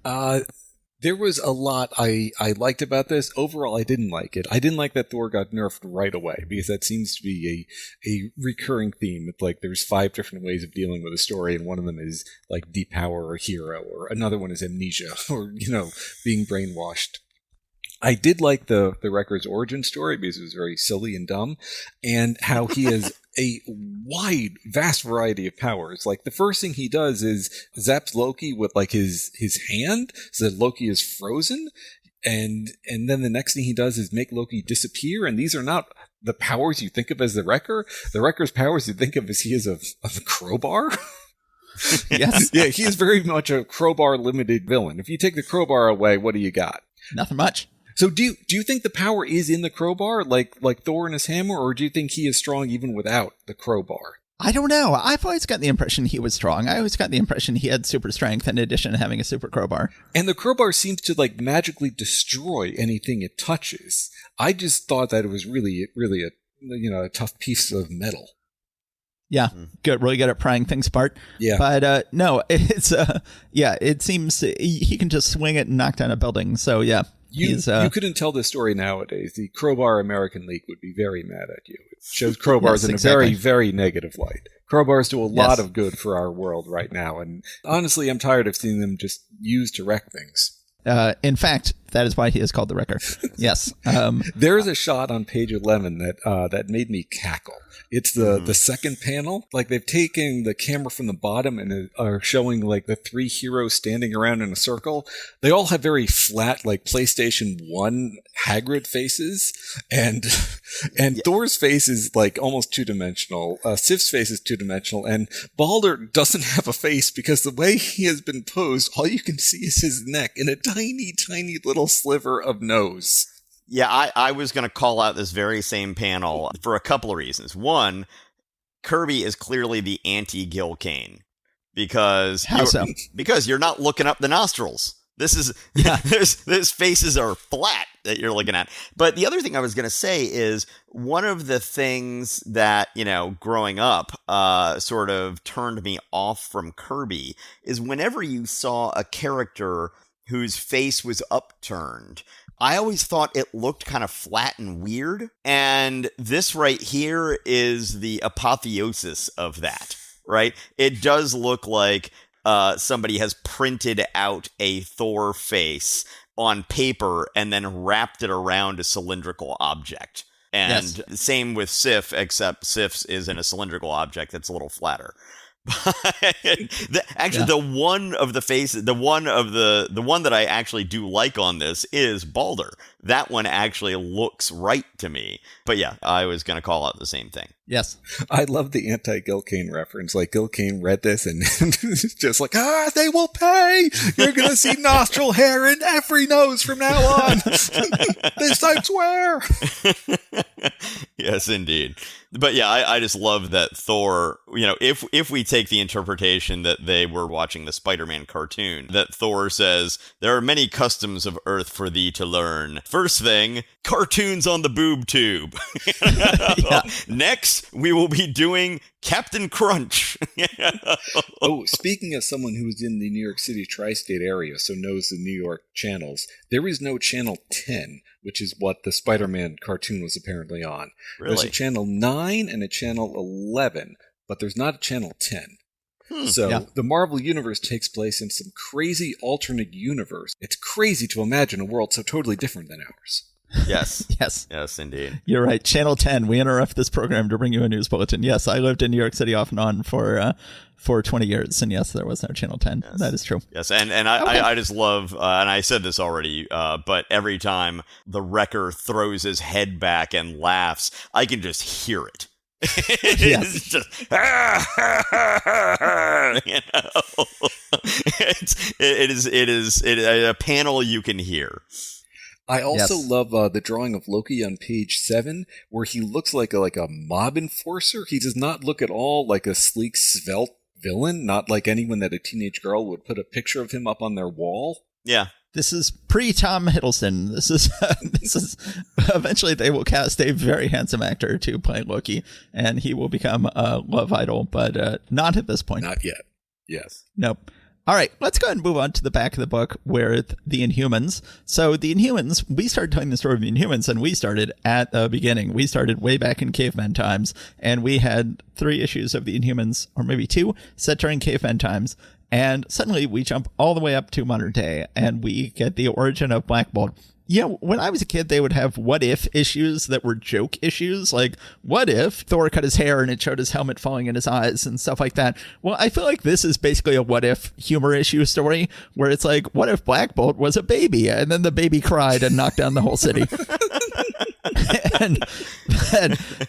There was a lot I liked about this. Overall, I didn't like it. I didn't like that Thor got nerfed right away, because that seems to be a recurring theme. It's like there's 5 different ways of dealing with a story, and one of them is like depower a hero, or another one is amnesia, or, being brainwashed. I did like the Wrecker's origin story, because it was very silly and dumb, and how he has a vast variety of powers. Like, the first thing he does is zaps Loki with like his hand, so that Loki is frozen, and then the next thing he does is make Loki disappear. And these are not the powers you think of as the Wrecker. The Wrecker's powers you think of as he is a crowbar. Yes. Yeah, he is very much a crowbar limited villain. If you take the crowbar away, what do you got? Nothing much. So do you think the power is in the crowbar, like Thor and his hammer, or do you think he is strong even without the crowbar? I don't know. I've always got the impression he was strong. I always got the impression he had super strength in addition to having a super crowbar. And the crowbar seems to like magically destroy anything it touches. I just thought that it was really a tough piece of metal. Yeah, good. Really good at prying things apart. Yeah. But no, it's it seems he can just swing it and knock down a building. So yeah. You couldn't tell this story nowadays. The Crowbar American League would be very mad at you. It shows crowbars in a very, very negative light. Crowbars do a lot of good for our world right now, and honestly, I'm tired of seeing them just used to wreck things. In fact, that is why he is called the Wrecker. Yes. There is a shot on page 11 that made me cackle. It's the second panel. Like, they've taken the camera from the bottom and are showing like the 3 heroes standing around in a circle. They all have very flat, like PlayStation 1 Hagrid faces, and Thor's face is like almost 2-dimensional. Sif's face is 2-dimensional, and Balder doesn't have a face because the way he has been posed, all you can see is his neck and a tiny, tiny little sliver of nose. Yeah, I was going to call out this very same panel for a couple of reasons. One, Kirby is clearly the anti-Gil Kane because you're not looking up the nostrils. This is those faces are flat that you're looking at. But the other thing I was going to say is one of the things that, growing up sort of turned me off from Kirby is whenever you saw a character whose face was upturned, I always thought it looked kind of flat and weird. And this right here is the apotheosis of that, right? It does look like somebody has printed out a Thor face on paper and then wrapped it around a cylindrical object. And same with Sif, except Sif's is in a cylindrical object that's a little flatter. The one of the faces, the one that I actually do like on this is Balder. That one actually looks right to me. But yeah, I was going to call out the same thing. Yes. I love the anti-Gil Kane reference. Like, Gil Kane read this and it's just like, they will pay! You're going to see nostril hair in every nose from now on! This I swear! Yes, indeed. But yeah, I just love that Thor, if we take the interpretation that they were watching the Spider-Man cartoon, that Thor says, there are many customs of Earth for thee to learn. First thing, cartoons on the boob tube. Next, we will be doing Captain Crunch. Oh, speaking of someone who is in the New York City tri-state area, so knows the New York channels, there is no Channel 10, which is what the Spider-Man cartoon was apparently on. Really? There's a Channel 9 and a Channel 11, but there's not a Channel 10. So the Marvel Universe takes place in some crazy alternate universe. It's crazy to imagine a world so totally different than ours. Yes. Yes, indeed. You're right. Channel 10. We interrupt this program to bring you a news bulletin. Yes, I lived in New York City off and on for 20 years. And yes, there was no Channel 10. Yes. That is true. Yes, and I just love, and I said this already, but every time the Wrecker throws his head back and laughs, I can just hear it. It's just, it is a panel you can hear. I also love the drawing of Loki on page 7, where he looks like a mob enforcer. He does not look at all like a sleek, svelte villain, not like anyone that a teenage girl would put a picture of him up on their wall. Yeah. This is pre-Tom Hiddleston. This is eventually they will cast a very handsome actor to play Loki, and he will become a love idol, but not at this point. Not yet. Yes. Nope. All right, let's go ahead and move on to the back of the book with the Inhumans. So the Inhumans, we started telling the story of the Inhumans, and we started at the beginning. We started way back in caveman times, and we had 3 issues of the Inhumans, or maybe 2, set during caveman times. And suddenly we jump all the way up to modern day, and we get the origin of Black Bolt. When I was a kid, they would have what-if issues that were joke issues. Like, what if Thor cut his hair and it showed his helmet falling in his eyes and stuff like that? Well, I feel like this is basically a what-if humor issue story, where it's like, what if Black Bolt was a baby? And then the baby cried and knocked down the whole city. And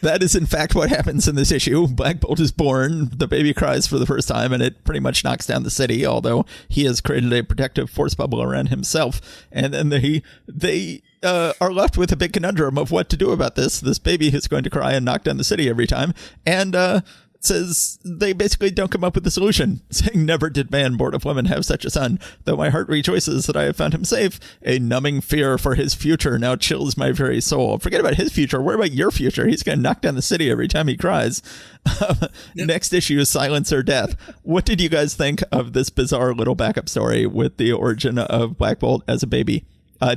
that is in fact what happens in this issue. Black Bolt is born, the baby cries for the first time, and it pretty much knocks down the city, although he has created a protective force bubble around himself. And then they are left with a big conundrum of what to do about this. This baby is going to cry and knock down the city every time. And says they basically don't come up with a solution, saying, never did man born of woman have such a son, though my heart rejoices that I have found him safe. A numbing fear for his future now chills my very soul. Forget about his future. What about your future? He's going to knock down the city every time he cries. Next issue is Silence or Death. What did you guys think of this bizarre little backup story with the origin of Black Bolt as a baby?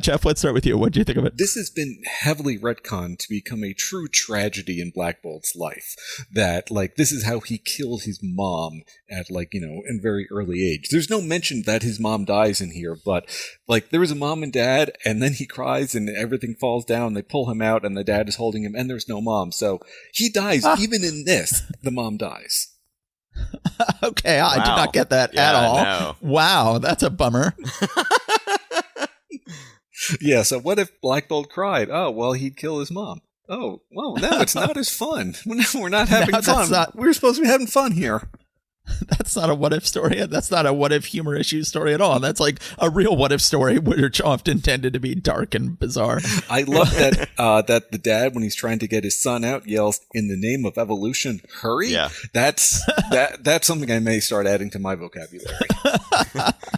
Jeff, let's start with you. What do you think of it? This has been heavily retconned to become a true tragedy in Black Bolt's life. That, this is how he killed his mom at, in very early age. There's no mention that his mom dies in here, but, there was a mom and dad, and then he cries and everything falls down. They pull him out, and the dad is holding him, and there's no mom. So he dies. Even in this, the mom dies. Okay, I did not get that at all. No. Wow, that's a bummer. Yeah, so what if Black Bolt cried? Oh, well, he'd kill his mom. Oh, well, now it's not as fun. We're not having fun. We're supposed to be having fun here. That's not a what-if story. That's not a what-if humor issue story at all. That's like a real what-if story, which often tended to be dark and bizarre. I love that that the dad, when he's trying to get his son out, yells, "In the name of evolution, hurry!" Yeah, that's something I may start adding to my vocabulary.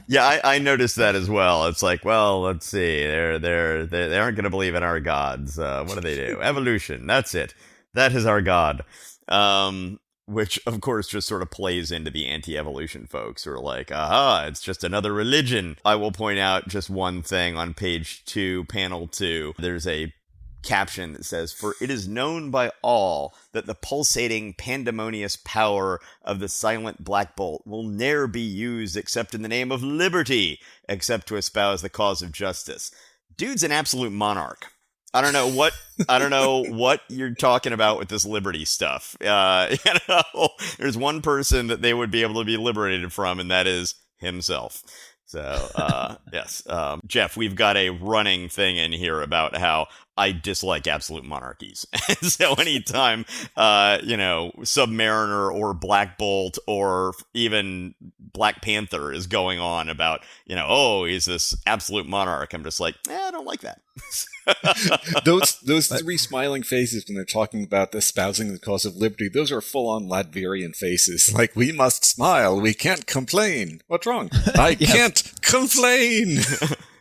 Yeah, I noticed that as well. It's like, well, let's see, they aren't going to believe in our gods. What do they do? Evolution. That's it. That is our god. Which, of course, just sort of plays into the anti-evolution folks who are like, aha, it's just another religion. I will point out just one thing on page 2, panel 2. There's a caption that says, "For it is known by all that the pulsating pandemonious power of the silent Black Bolt will ne'er be used except in the name of liberty, except to espouse the cause of justice." Dude's an absolute monarch. I don't know what you're talking about with this liberty stuff. There's one person that they would be able to be liberated from, and that is himself. So, yes. Jeff, we've got a running thing in here about how I dislike absolute monarchies. So anytime, Submariner or Black Bolt or even Black Panther is going on about, he's this absolute monarch, I'm just like, I don't like that. Those three smiling faces when they're talking about espousing the cause of liberty, those are full-on Latverian faces. Like, we must smile, we can't complain. What's wrong? I can't complain.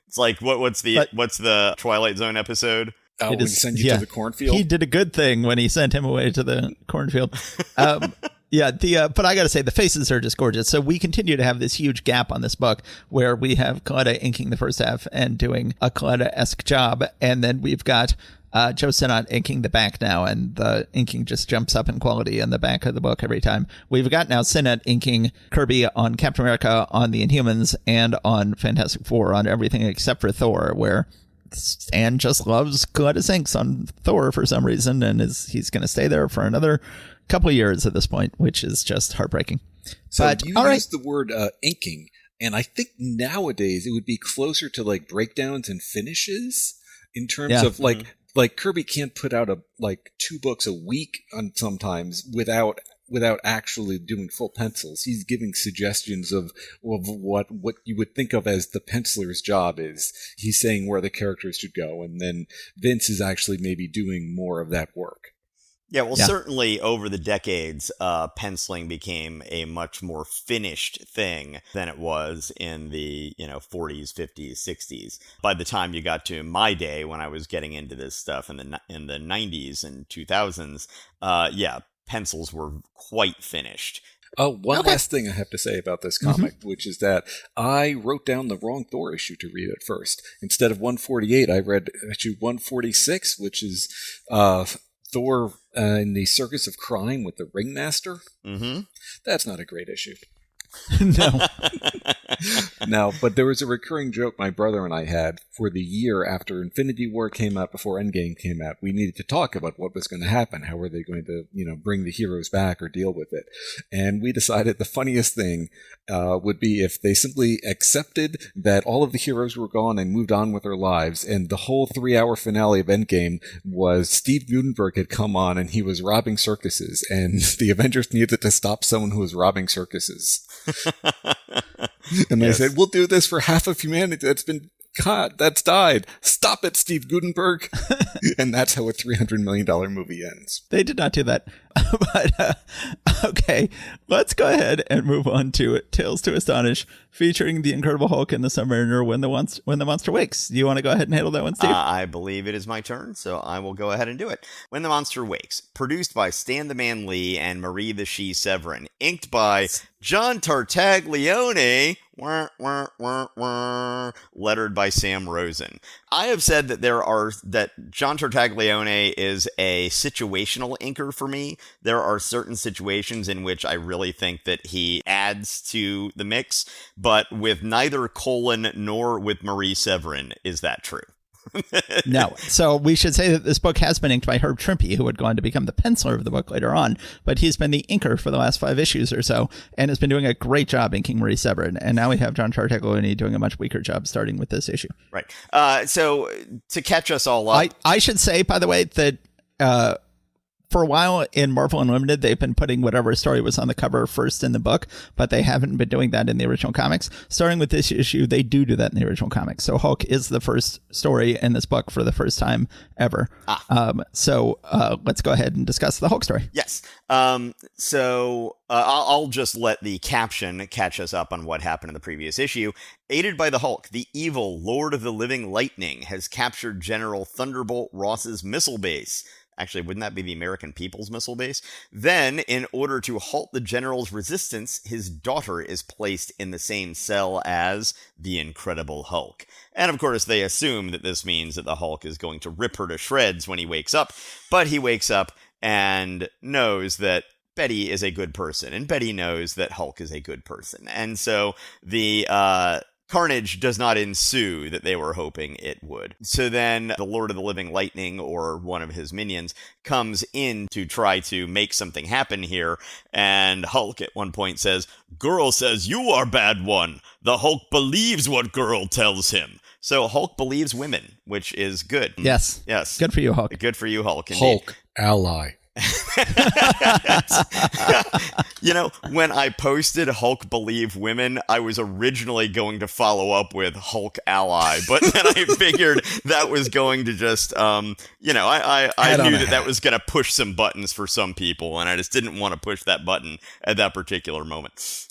It's like what's the Twilight Zone episode? When he sends you to the cornfield. He did a good thing when he sent him away to the cornfield. But I got to say, the faces are just gorgeous. So we continue to have this huge gap on this book where we have Coletta inking the first half and doing a Coletta-esque job. And then we've got Joe Sinnott inking the back now, and the inking just jumps up in quality in the back of the book every time. We've got now Sinnott inking Kirby on Captain America, on the Inhumans, and on Fantastic Four, on everything except for Thor, where Stan just loves Coletta's inks on Thor for some reason, and he's going to stay there for another couple of years at this point, which is just heartbreaking. So but you all used the word inking, and I think nowadays it would be closer to like breakdowns and finishes in terms of like Kirby can't put out 2 books a week on sometimes without actually doing full pencils. He's giving suggestions of what you would think of as the penciler's job is. He's saying where the characters should go, and then Vince is actually maybe doing more of that work. Yeah, certainly over the decades, penciling became a much more finished thing than it was in the 40s, 50s, 60s. By the time you got to my day, when I was getting into this stuff in the 90s and 2000s, pencils were quite finished. One last thing I have to say about this comic, which is that I wrote down the wrong Thor issue to read at first. Instead of 148, I read issue 146, which is Thor in the Circus of Crime with the Ringmaster. Mm-hmm. That's not a great issue. No. No, but there was a recurring joke my brother and I had for the year after Infinity War came out, before Endgame came out. We needed to talk about what was going to happen. How were they going to, bring the heroes back or deal with it? And we decided the funniest thing would be if they simply accepted that all of the heroes were gone and moved on with their lives. And the whole 3-hour finale of Endgame was Steve Gutenberg had come on and he was robbing circuses. And the Avengers needed to stop someone who was robbing circuses. And they said, we'll do this for half of humanity that's died. Stop it, Steve Gutenberg. And that's how a $300 million movie ends. They did not do that. But, okay, let's go ahead and move on to Tales to Astonish, featuring the Incredible Hulk and the Submariner when the monster wakes. Do you want to go ahead and handle that one, Steve? I believe it is my turn, so I will go ahead and do it. When the Monster Wakes, produced by Stan the Man Lee and Marie the She Severin, inked by John Tartaglione, lettered by Sam Rosen. I have said that John Tartaglione is a situational inker for me. There are certain situations in which I really think that he adds to the mix, but with neither Colin nor with Marie Severin is that true. No. So we should say that this book has been inked by Herb Trimpe, who would go on to become the penciler of the book later on, but he's been the inker for the last 5 issues or so, and has been doing a great job inking Marie Severin. And now we have John Tartaglione doing a much weaker job starting with this issue. Right. So to catch us all up, I should say, by the way, that for a while in Marvel Unlimited, they've been putting whatever story was on the cover first in the book, but they haven't been doing that in the original comics. Starting with this issue, they do that in the original comics. So Hulk is the first story in this book for the first time ever. So let's go ahead and discuss the Hulk story. Yes. So I'll just let the caption catch us up on what happened in the previous issue. Aided by the Hulk, the evil Lord of the Living Lightning has captured General Thunderbolt Ross's missile base. Actually, wouldn't that be the American People's Missile Base? Then, in order to halt the general's resistance, his daughter is placed in the same cell as the Incredible Hulk. And of course, they assume that this means that the Hulk is going to rip her to shreds when he wakes up. But he wakes up and knows that Betty is a good person, and Betty knows that Hulk is a good person. And so the carnage does not ensue that they were hoping it would. So then the Lord of the Living Lightning, or one of his minions, comes in to try to make something happen here, and Hulk at one point says, "Girl says you are bad one. The Hulk believes what girl tells him." So Hulk believes women, which is good. Yes. Yes. Good for you, Hulk. Good for you, Hulk. Indeed. Hulk ally. You know, when I posted Hulk believe women, I was originally going to follow up with Hulk ally, but then I figured that was going to just, I knew that was going to push some buttons for some people, and I just didn't want to push that button at that particular moment.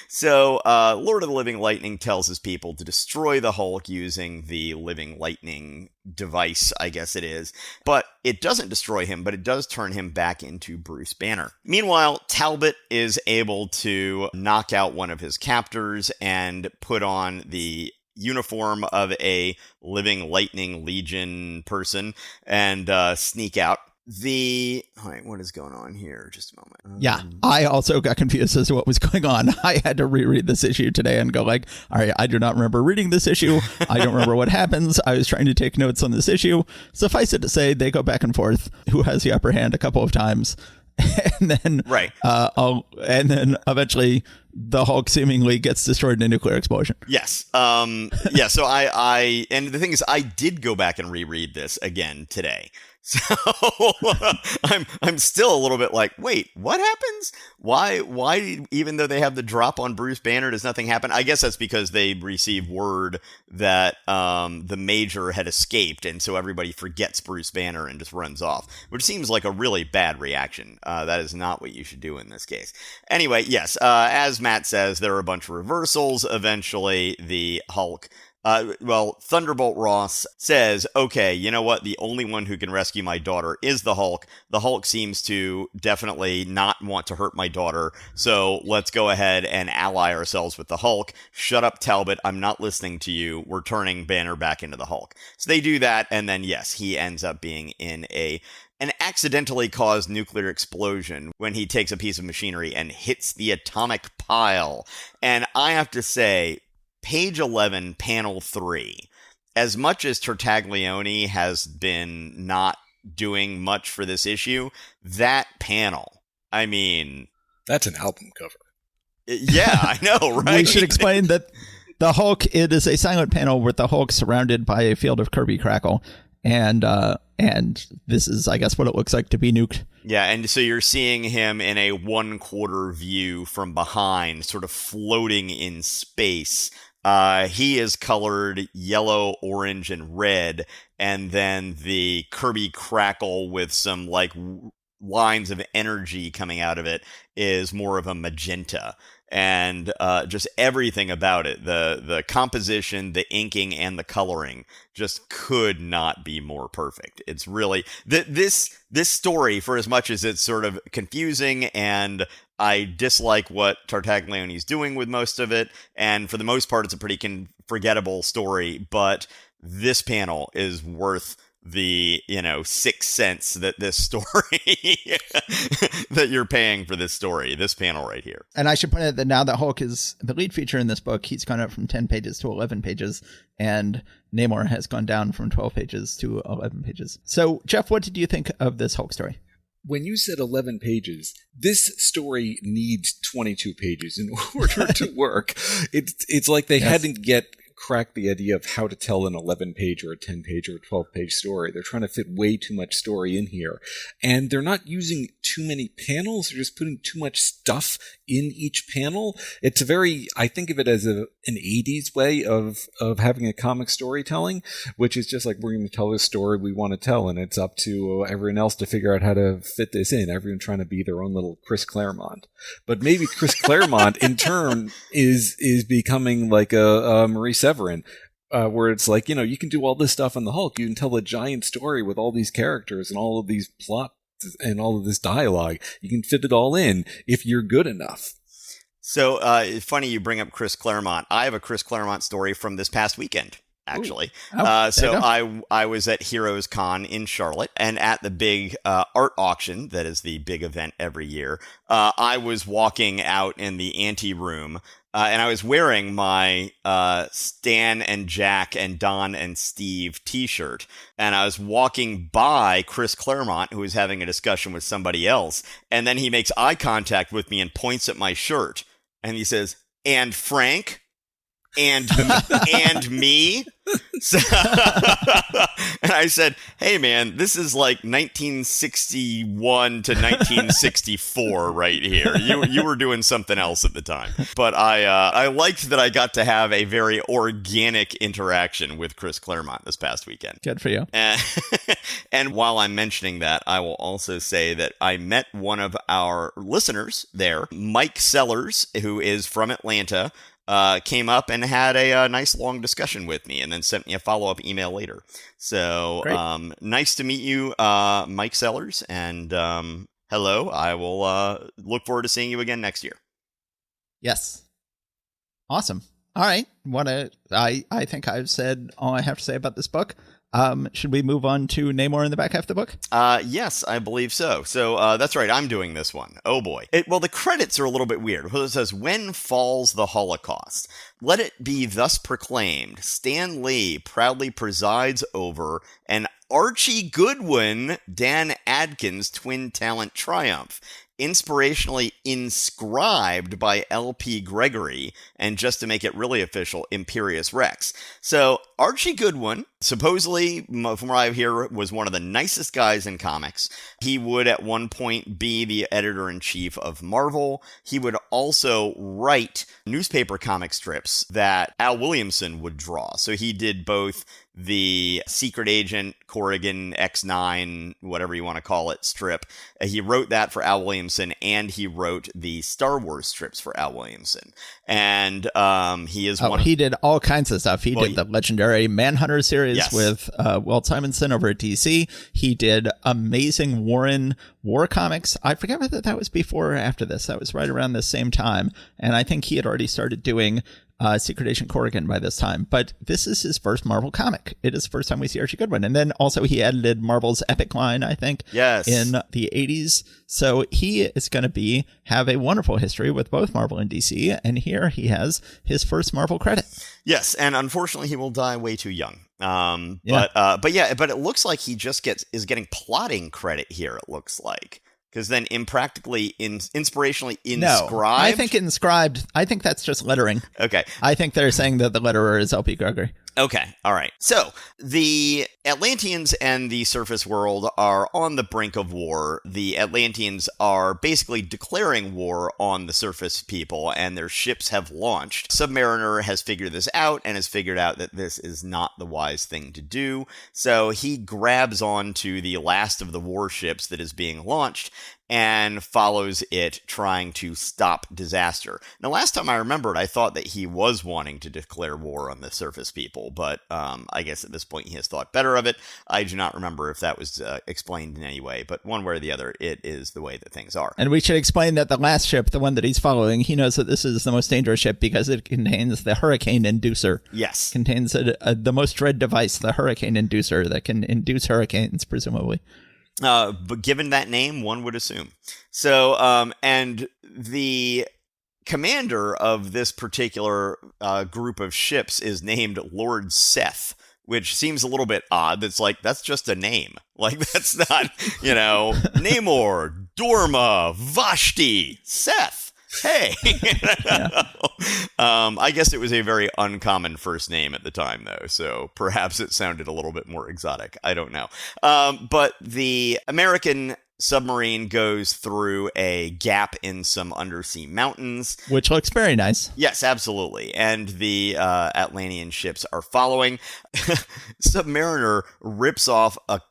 So Lord of the Living Lightning tells his people to destroy the Hulk using the Living Lightning device, I guess it is. But it doesn't destroy him, but it does turn him back into Bruce Banner. Meanwhile, Talbot is able to knock out one of his captors and put on the uniform of a Living Lightning Legion person and sneak out. All right, what is going on here? Just a moment. Yeah, I also got confused as to what was going on. I had to reread this issue today and go like, all right, I do not remember reading this issue. I don't remember what happens. I was trying to take notes on this issue. Suffice it to say, they go back and forth. Who has the upper hand a couple of times. And then, right. And then eventually the Hulk seemingly gets destroyed in a nuclear explosion. Yes. Yeah. So and the thing is, I did go back and reread this again today. So I'm still a little bit like, wait, what happens? Why, even though they have the drop on Bruce Banner, does nothing happen? I guess that's because they received word that the Major had escaped, and so everybody forgets Bruce Banner and just runs off, which seems like a really bad reaction. That is not what you should do in this case. Anyway, yes, as Matt says, there are a bunch of reversals. Eventually, the Hulk... Thunderbolt Ross says, okay, you know what? The only one who can rescue my daughter is the Hulk. The Hulk seems to definitely not want to hurt my daughter, so let's go ahead and ally ourselves with the Hulk. Shut up, Talbot. I'm not listening to you. We're turning Banner back into the Hulk. So they do that, and then, yes, he ends up being in an accidentally caused nuclear explosion when he takes a piece of machinery and hits the atomic pile. And I have to say, Page 11, panel 3. As much as Tartaglione has been not doing much for this issue, that panel, I mean... That's an album cover. Yeah, I know, right? We should explain that the Hulk, it is a silent panel with the Hulk surrounded by a field of Kirby crackle. And this is, I guess, what it looks like to be nuked. Yeah, and so you're seeing him in a 1/4 view from behind, sort of floating in space. He is colored yellow, orange, and red, and then the Kirby crackle with some like lines of energy coming out of it is more of a magenta. And just everything about it, the composition, the inking, and the coloring just could not be more perfect. It's really this story, for as much as it's sort of confusing and I dislike what Tartaglione's doing with most of it, and for the most part, it's a pretty forgettable story, but this panel is worth the 6 cents that this story that you're paying for this story, this panel right here. And I should point out that now that Hulk is the lead feature in this book, he's gone up from 10 pages to 11 pages, and Namor has gone down from 12 pages to 11 pages. So, Jeff, what did you think of this Hulk story? When you said 11 pages, this story needs 22 pages in order to work. It's like they hadn't yet cracked the idea of how to tell an 11-page or a 10-page or a 12-page story. They're trying to fit way too much story in here. And they're not using too many panels. They're just putting too much stuff in each panel. It's I think of it as an 80s way of having a comic storytelling, which is just like, we're going to tell this story we want to tell, and it's up to everyone else to figure out how to fit this in. Everyone trying to be their own little Chris Claremont. But maybe Chris Claremont, in turn, is becoming like a Marie Severin. where it's like, you can do all this stuff on the Hulk. You can tell a giant story with all these characters and all of these plots and all of this dialogue. You can fit it all in if you're good enough. So it's funny you bring up Chris Claremont. I have a Chris Claremont story from this past weekend, actually. So I was at Heroes Con in Charlotte, and at the big art auction, that is the big event every year, I was walking out in the ante room, and I was wearing my Stan and Jack and Don and Steve t-shirt, and I was walking by Chris Claremont, who was having a discussion with somebody else, and then he makes eye contact with me and points at my shirt, and he says, "And Frank? And me?" So, and I said, "Hey man, this is like 1961 to 1964 right here. You were doing something else at the time." But I liked that I got to have a very organic interaction with Chris Claremont this past weekend. Good for you. And while I'm mentioning that, I will also say that I met one of our listeners there, Mike Sellers, who is from Atlanta. Came up and had a nice long discussion with me and then sent me a follow-up email later. So nice to meet you, Mike Sellers, and hello. I will look forward to seeing you again next year. Yes. Awesome. All right. I think I've said all I have to say about this book. Should we move on to Namor in the back half of the book? Yes, I believe so. So that's right. I'm doing this one. Oh boy. Well, the credits are a little bit weird. It says, "When falls the Holocaust? Let it be thus proclaimed. Stan Lee proudly presides over an Archie Goodwin, Dan Adkins twin talent triumph. Inspirationally inscribed by L.P. Gregory, and just to make it really official, Imperious Rex." So Archie Goodwin, supposedly, from what I hear, was one of the nicest guys in comics. He would at one point be the editor-in-chief of Marvel. He would also write newspaper comic strips that Al Williamson would draw. So he did both the Secret Agent, Corrigan, X9, whatever you want to call it, strip. He wrote that for Al Williamson, and he wrote the Star Wars strips for Al Williamson. And he is he did all kinds of stuff. He did the legendary Manhunter series with Walt Simonson over at DC. He did Amazing Warren War Comics. I forget whether that was before or after this. That was right around the same time. And I think he had already started doing Secret Agent Corrigan by this time. But this is his first Marvel comic. It is the first time we see Archie Goodwin. And then also he edited Marvel's Epic line, I think, in the 80s. So he is going to have a wonderful history with both Marvel and DC. And here he has his first Marvel credit. Yes, and unfortunately he will die way too young. But it looks like he just is getting plotting credit here, it looks like. Because then inspirationally inscribed. No, I think inscribed. I think that's just lettering. Okay. I think they're saying that the letterer is L.P. Gregory. Okay. All right. So the Atlanteans and the surface world are on the brink of war. The Atlanteans are basically declaring war on the surface people, and their ships have launched. Submariner has figured this out and has figured out that this is not the wise thing to do. So he grabs onto the last of the warships that is being launched and follows it, trying to stop disaster. Now, last time I remembered, I thought that he was wanting to declare war on the surface people, but I guess at this point he has thought better of it. I do not remember if that was explained in any way, but one way or the other, it is the way that things are. And we should explain that the last ship, the one that he's following, he knows that this is the most dangerous ship because it contains the hurricane inducer. Yes. Contains the most dread device, the hurricane inducer, that can induce hurricanes, presumably. But given that name, one would assume. So, and the commander of this particular group of ships is named Lord Seth, which seems a little bit odd. That's just a name. Like, that's not, Namor, Dorma, Vashti, Seth. Hey, I guess it was a very uncommon first name at the time, though, so perhaps it sounded a little bit more exotic. I don't know. But the American submarine goes through a gap in some undersea mountains, which looks very nice. Yes, absolutely. And the Atlantean ships are following. Submariner rips off a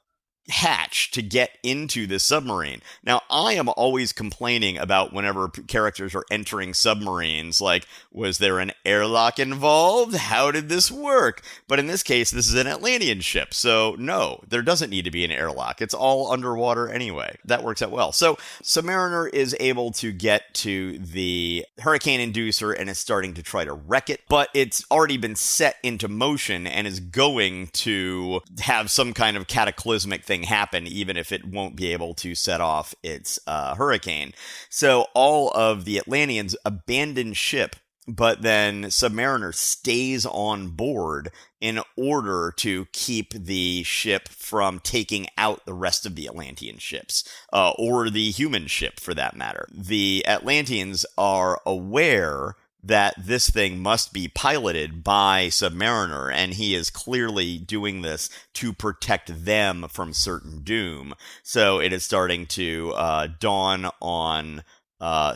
hatch to get into the submarine. Now, I am always complaining about whenever characters are entering submarines, like, was there an airlock involved? How did this work? But in this case, this is an Atlantean ship, so no, there doesn't need to be an airlock. It's all underwater anyway. That works out well. So Submariner is able to get to the hurricane inducer and is starting to try to wreck it, but it's already been set into motion and is going to have some kind of cataclysmic thing happen, even if it won't be able to set off its hurricane. So all of the Atlanteans abandon ship, but then Submariner stays on board in order to keep the ship from taking out the rest of the Atlantean ships, or the human ship for that matter. The Atlanteans are aware that this thing must be piloted by Submariner, and he is clearly doing this to protect them from certain doom. So it is starting to dawn on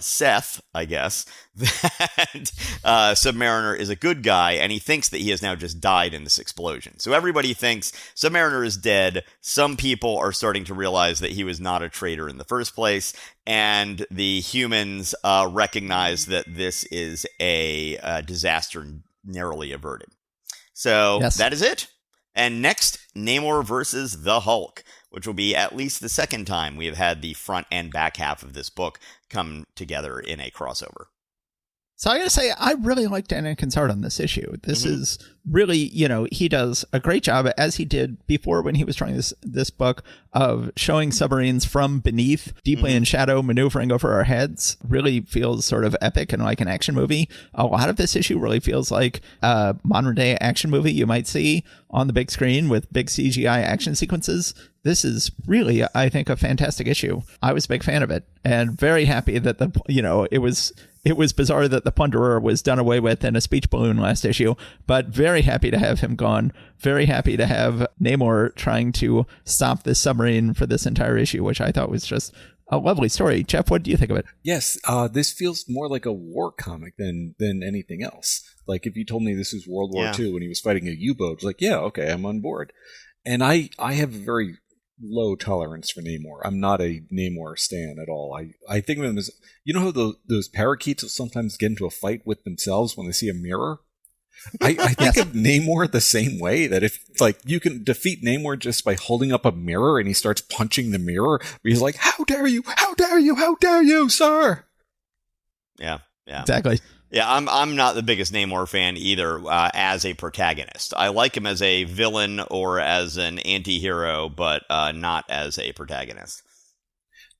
Seth, I guess, that Submariner is a good guy, and he thinks that he has now just died in this explosion. So everybody thinks Submariner is dead. Some people are starting to realize that he was not a traitor in the first place, and the humans recognize that this is a disaster narrowly averted. So Yes. That is it. And next, Namor versus the Hulk, which will be at least the second time we have had the front and back half of this book come together in a crossover. So I gotta say, I really like Dan Kinsart on this issue. This is really, he does a great job, as he did before when he was trying this book, of showing submarines from beneath, deeply in shadow, maneuvering over our heads. Really feels sort of epic and like an action movie. A lot of this issue really feels like a modern day action movie you might see on the big screen with big CGI action sequences. This is really, I think, a fantastic issue. I was a big fan of it, and very happy that it was bizarre that the Plunderer was done away with in a speech balloon last issue, but very happy to have him gone. Very happy to have Namor trying to stop this submarine for this entire issue, which I thought was just a lovely story. Jeff, what do you think of it? Yes, this feels more like a war comic than anything else. Like, if you told me this was World War II and he was fighting a U-boat, it's like, yeah, okay, I'm on board. And I have a very low tolerance for Namor. I'm not a Namor stan at all. I think of him as, how those parakeets will sometimes get into a fight with themselves when they see a mirror? I think of Namor the same way, that if, like, you can defeat Namor just by holding up a mirror and he starts punching the mirror, he's like, how dare you, how dare you, how dare you, sir? Yeah. Exactly. Yeah, I'm not the biggest Namor fan either as a protagonist. I like him as a villain or as an anti-hero, but not as a protagonist.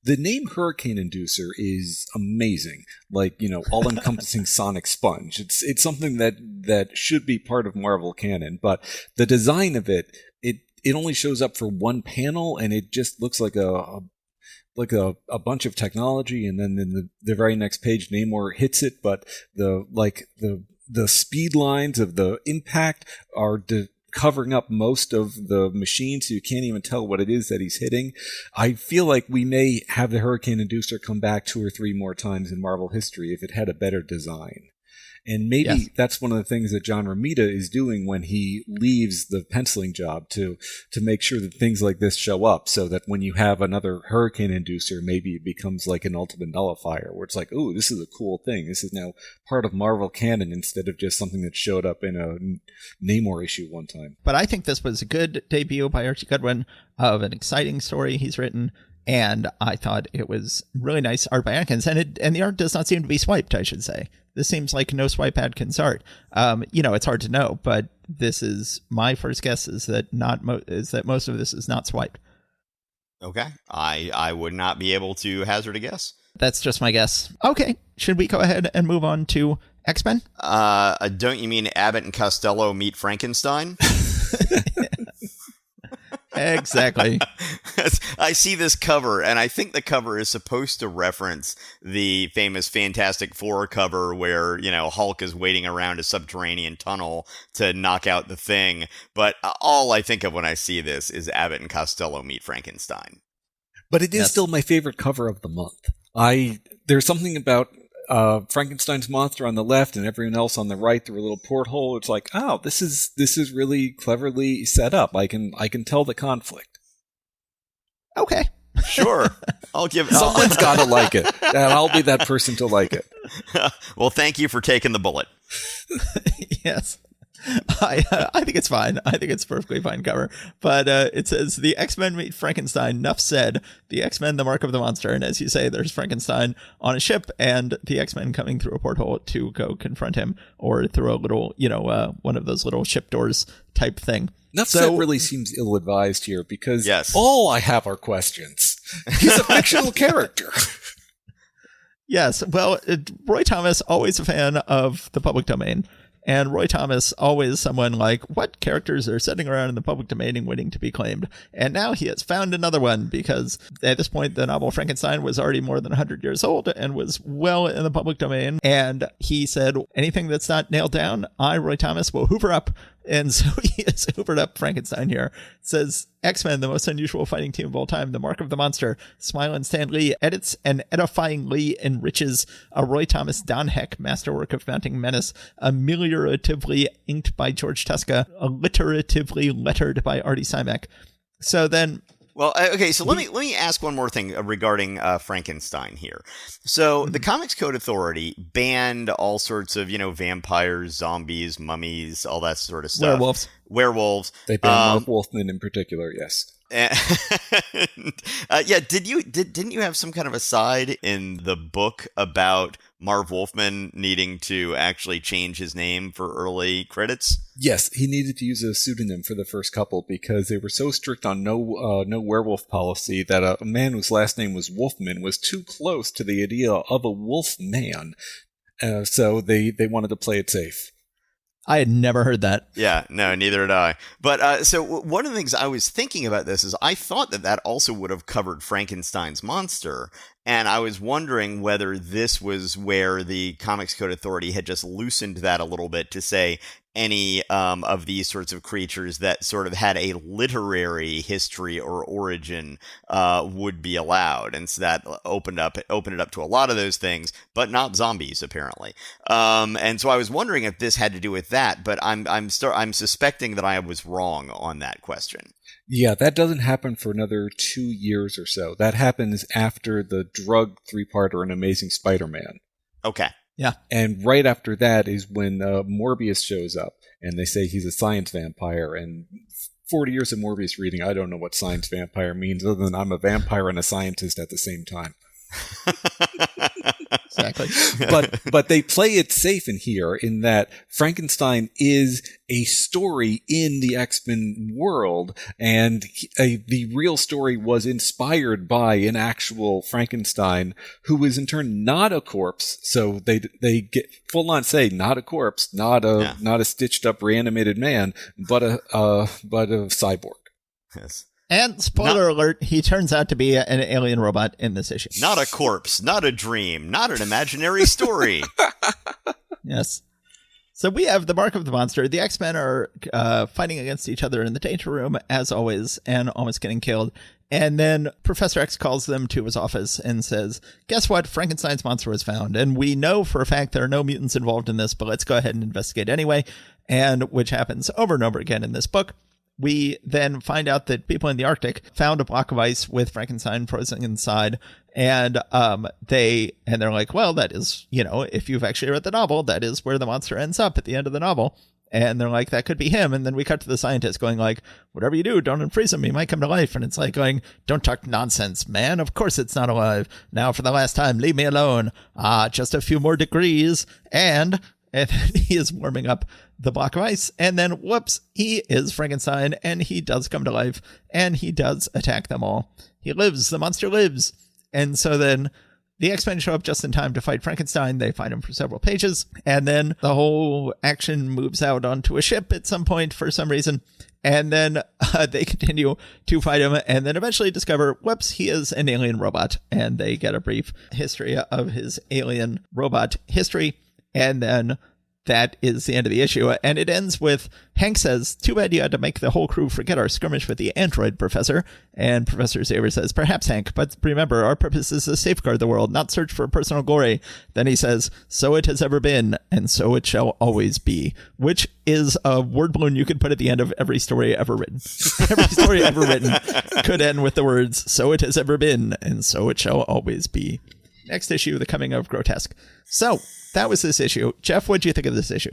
The name Hurricane Inducer is amazing. Like, all-encompassing sonic sponge. It's something that should be part of Marvel canon, but the design of it only shows up for one panel, and it just looks like a bunch of technology, and then in the very next page, Namor hits it, but the speed lines of the impact are covering up most of the machine, so you can't even tell what it is that he's hitting. I feel like we may have the Hurricane Inducer come back 2 or 3 more times in Marvel history if it had a better design. And maybe that's one of the things that John Romita is doing when he leaves the penciling job, to make sure that things like this show up, so that when you have another Hurricane Inducer, maybe it becomes like an Ultimate Nullifier, where it's like, ooh, this is a cool thing. This is now part of Marvel canon instead of just something that showed up in a Namor issue one time. But I think this was a good debut by Archie Goodwin of an exciting story he's written. And I thought it was really nice art by Atkins, and the art does not seem to be swiped, I should say. This seems like no swipe Atkins art. It's hard to know, but this is my first guess is that most of this is not swiped. Okay, I would not be able to hazard a guess. That's just my guess. Okay, should we go ahead and move on to X-Men? Don't you mean Abbott and Costello meet Frankenstein? Exactly. I see this cover, and I think the cover is supposed to reference the famous Fantastic Four cover where, Hulk is waiting around a subterranean tunnel to knock out the Thing. But all I think of when I see this is Abbott and Costello meet Frankenstein. But it is still my favorite cover of the month. There's something about Frankenstein's monster on the left and everyone else on the right through a little porthole. It's like, oh, this is really cleverly set up. I can tell the conflict. Okay. Sure. I'll give Someone's got to like it, and I'll be that person to like it. Well, thank you for taking the bullet. Yes. I think it's fine. I think it's perfectly fine cover. But it says the X-Men meet Frankenstein. Enough said. The X-Men, the mark of the monster. And as you say, there's Frankenstein on a ship and the X-Men coming through a porthole to go confront him, or through a little, one of those little ship doors type thing. Enough said really seems ill-advised here because yes. all I have are questions. He's a fictional character. Yes. Well, Roy Thomas, always a fan of the public domain. And Roy Thomas, always someone like, what characters are sitting around in the public domain and waiting to be claimed? And now he has found another one, because at this point, the novel Frankenstein was already more than 100 years old and was well in the public domain. And he said, anything that's not nailed down, I, Roy Thomas, will hoover up. And so he has hoovered up Frankenstein here. It says, X-Men, the most unusual fighting team of all time, the mark of the monster. Smile and Stan Lee edits and edifyingly enriches a Roy Thomas Don Heck masterwork of mounting menace, amelioratively inked by George Tuska, alliteratively lettered by Artie Simek. So then... Well, okay, so let me ask one more thing regarding Frankenstein here. So the Comics Code Authority banned all sorts of, vampires, zombies, mummies, all that sort of stuff. Werewolves. They banned Marv Wolfman in particular, yes. Didn't you have some kind of aside in the book about Marv Wolfman needing to actually change his name for early credits? Yes, he needed to use a pseudonym for the first couple because they were so strict on no werewolf policy that a man whose last name was Wolfman was too close to the idea of a wolf man. So they wanted to play it safe. I had never heard that. Yeah, no, neither had I. But so one of the things I was thinking about this is I thought that also would have covered Frankenstein's monster. And I was wondering whether this was where the Comics Code Authority had just loosened that a little bit to say any of these sorts of creatures that sort of had a literary history or origin would be allowed. And so that opened it up to a lot of those things, but not zombies, apparently. And so I was wondering if this had to do with that, but I'm suspecting that I was wrong on that question. Yeah, that doesn't happen for another 2 years or so. That happens after the drug 3-parter in Amazing Spider-Man. Okay. Yeah. And right after that is when Morbius shows up, and they say he's a science vampire. And 40 years of Morbius reading, I don't know what science vampire means, other than I'm a vampire and a scientist at the same time. Exactly. But they play it safe in here in that Frankenstein is a story in the X-Men world, and the real story was inspired by an actual Frankenstein who is in turn not a corpse. So they get full on say not a corpse, not a stitched up reanimated man, but a cyborg. Yes. And spoiler alert, he turns out to be an alien robot in this issue. Not a corpse, not a dream, not an imaginary story. Yes. So we have the mark of the monster. The X-Men are fighting against each other in the danger room, as always, and almost getting killed. And then Professor X calls them to his office and says, guess what? Frankenstein's monster was found. And we know for a fact there are no mutants involved in this, but let's go ahead and investigate anyway. And which happens over and over again in this book. We then find out that people in the Arctic found a block of ice with Frankenstein frozen inside. And they're like, well, that is, if you've actually read the novel, that is where the monster ends up at the end of the novel. And they're like, that could be him. And then we cut to the scientist going like, whatever you do, don't unfreeze him. He might come to life. And it's like going, don't talk nonsense, man. Of course it's not alive. Now for the last time, leave me alone. Just a few more degrees. And then he is warming up the block of ice. And then, whoops, he is Frankenstein. And he does come to life. And he does attack them all. He lives. The monster lives. And so then the X-Men show up just in time to fight Frankenstein. They fight him for several pages. And then the whole action moves out onto a ship at some point for some reason. And then they continue to fight him and then eventually discover, whoops, he is an alien robot. And they get a brief history of his alien robot history. And then that is the end of the issue. And it ends with Hank says, "Too bad you had to make the whole crew forget our skirmish with the android, Professor." And Professor Xavier says, "Perhaps, Hank, but remember, our purpose is to safeguard the world, not search for personal glory." Then he says, "So it has ever been, and so it shall always be," which is a word balloon you could put at the end of every story ever written. Every story ever written could end with the words, "So it has ever been, and so it shall always be." Next issue, The Coming of Grotesque. So that was this issue. Jeff, what do you think of this issue?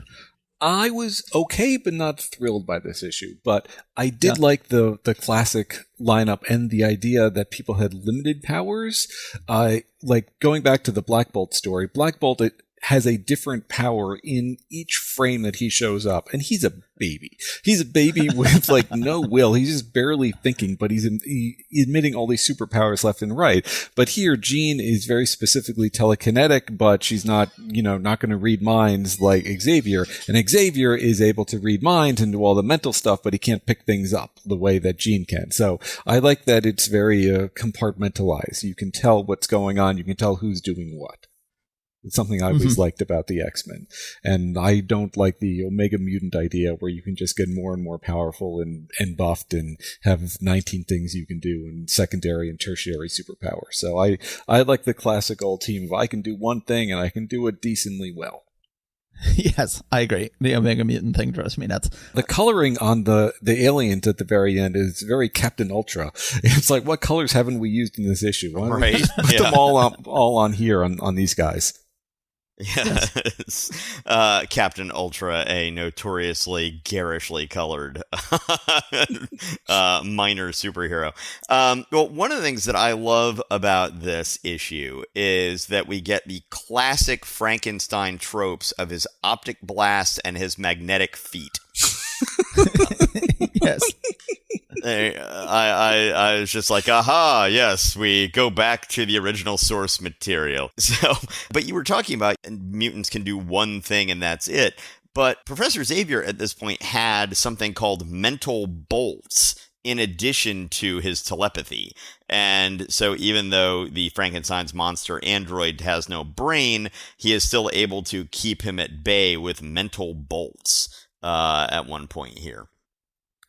I was okay, but not thrilled by this issue. But I did like the classic lineup and the idea that people had limited powers. Like going back to the Black Bolt story, Black Bolt has a different power in each frame that he shows up, and he's a baby. He's a baby with like no will. He's just barely thinking, but he's admitting all these superpowers left and right. But here, Jean is very specifically telekinetic, but she's not, not going to read minds like Xavier. And Xavier is able to read minds and do all the mental stuff, but he can't pick things up the way that Jean can. So I like that it's very compartmentalized. You can tell what's going on. You can tell who's doing what. It's something I always liked about the X-Men. And I don't like the Omega Mutant idea where you can just get more and more powerful and buffed and have 19 things you can do and secondary and tertiary superpowers. So I like the classic old team of I can do one thing and I can do it decently well. Yes, I agree. The Omega Mutant thing drives me nuts. The coloring on the aliens at the very end is very Captain Ultra. It's like, what colors haven't we used in this issue? Why don't we just put them all on here on these guys? Yes. Captain Ultra, a notoriously garishly colored minor superhero. Well, one of the things that I love about this issue is that we get the classic Frankenstein tropes of his optic blast and his magnetic feet. Yes. I was just like, aha, yes, we go back to the original source material. So, but you were talking about mutants can do one thing and that's it. But Professor Xavier at this point had something called mental bolts in addition to his telepathy. And so even though the Frankenstein's monster android has no brain, he is still able to keep him at bay with mental bolts at one point here.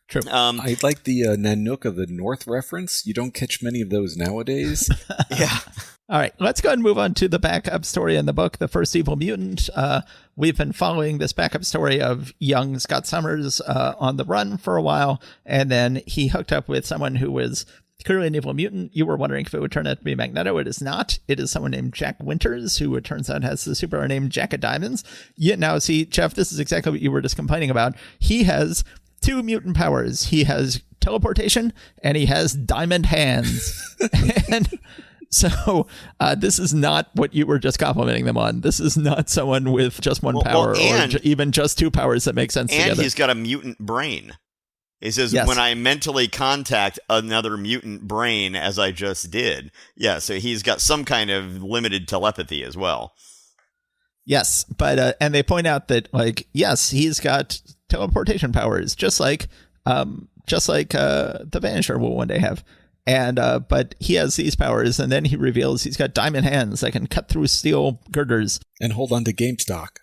True. I like the Nanook of the North reference. You don't catch many of those nowadays. Yeah. All right, let's go ahead and move on to the backup story in the book, The First Evil Mutant. We've been following this backup story of young Scott Summers on the run for a while, and then he hooked up with someone who was clearly an evil mutant. You were wondering if it would turn out to be Magneto. It is not. It is someone named Jack Winters, who it turns out has the superpower named Jack of Diamonds. Yet now, see, Jeff, this is exactly what you were just complaining about. He has two mutant powers. He has teleportation and he has diamond hands. And so this is not what you were just complimenting them on. This is not someone with just one power or even just two powers that make sense together. And he's got a mutant brain. He says, yes. When I mentally contact another mutant brain, as I just did. Yeah, so he's got some kind of limited telepathy as well. Yes, but and they point out that, like, yes, he's got teleportation powers, just like the Vanisher will one day have. And but he has these powers, and then he reveals he's got diamond hands that can cut through steel girders and hold on to GameStop.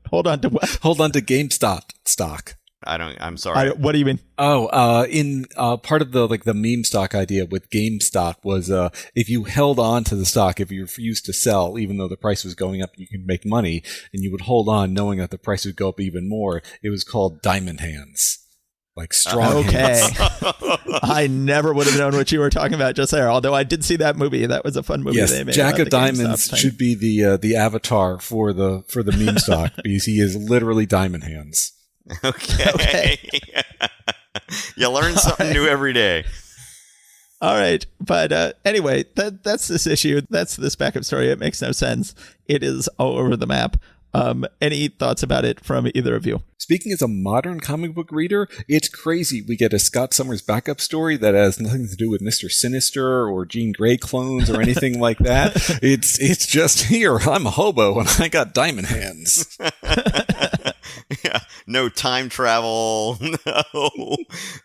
Hold on to what? Hold on to GameStop stock. I'm sorry. What do you mean? In part of the meme stock idea with GameStop was if you held on to the stock, if you refused to sell, even though the price was going up, you could make money, and you would hold on knowing that the price would go up even more. It was called Diamond Hands. Like strong hands. I never would have known what you were talking about just there, although I did see that movie. That was a fun movie. Yes, they made Jack of Diamonds should be the avatar for the meme stock because he is literally diamond hands. Okay. You learn something new every day. All right. But anyway, that's this issue. That's this backup story. It makes no sense. It is all over the map. Any thoughts about it from either of you? Speaking as a modern comic book reader, it's crazy. We get a Scott Summers backup story that has nothing to do with Mr. Sinister or Jean Grey clones or anything like that. It's just here. I'm a hobo and I got diamond hands. Yeah, no time travel. No.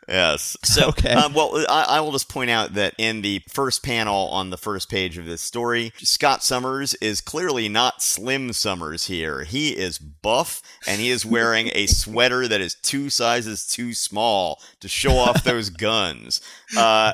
Yes. So, Okay. well, I will just point out that in the first panel on the first page of this story, Scott Summers is clearly not Slim Summers here. He is buff, and he is wearing a sweater that is 2 sizes too small to show off those guns.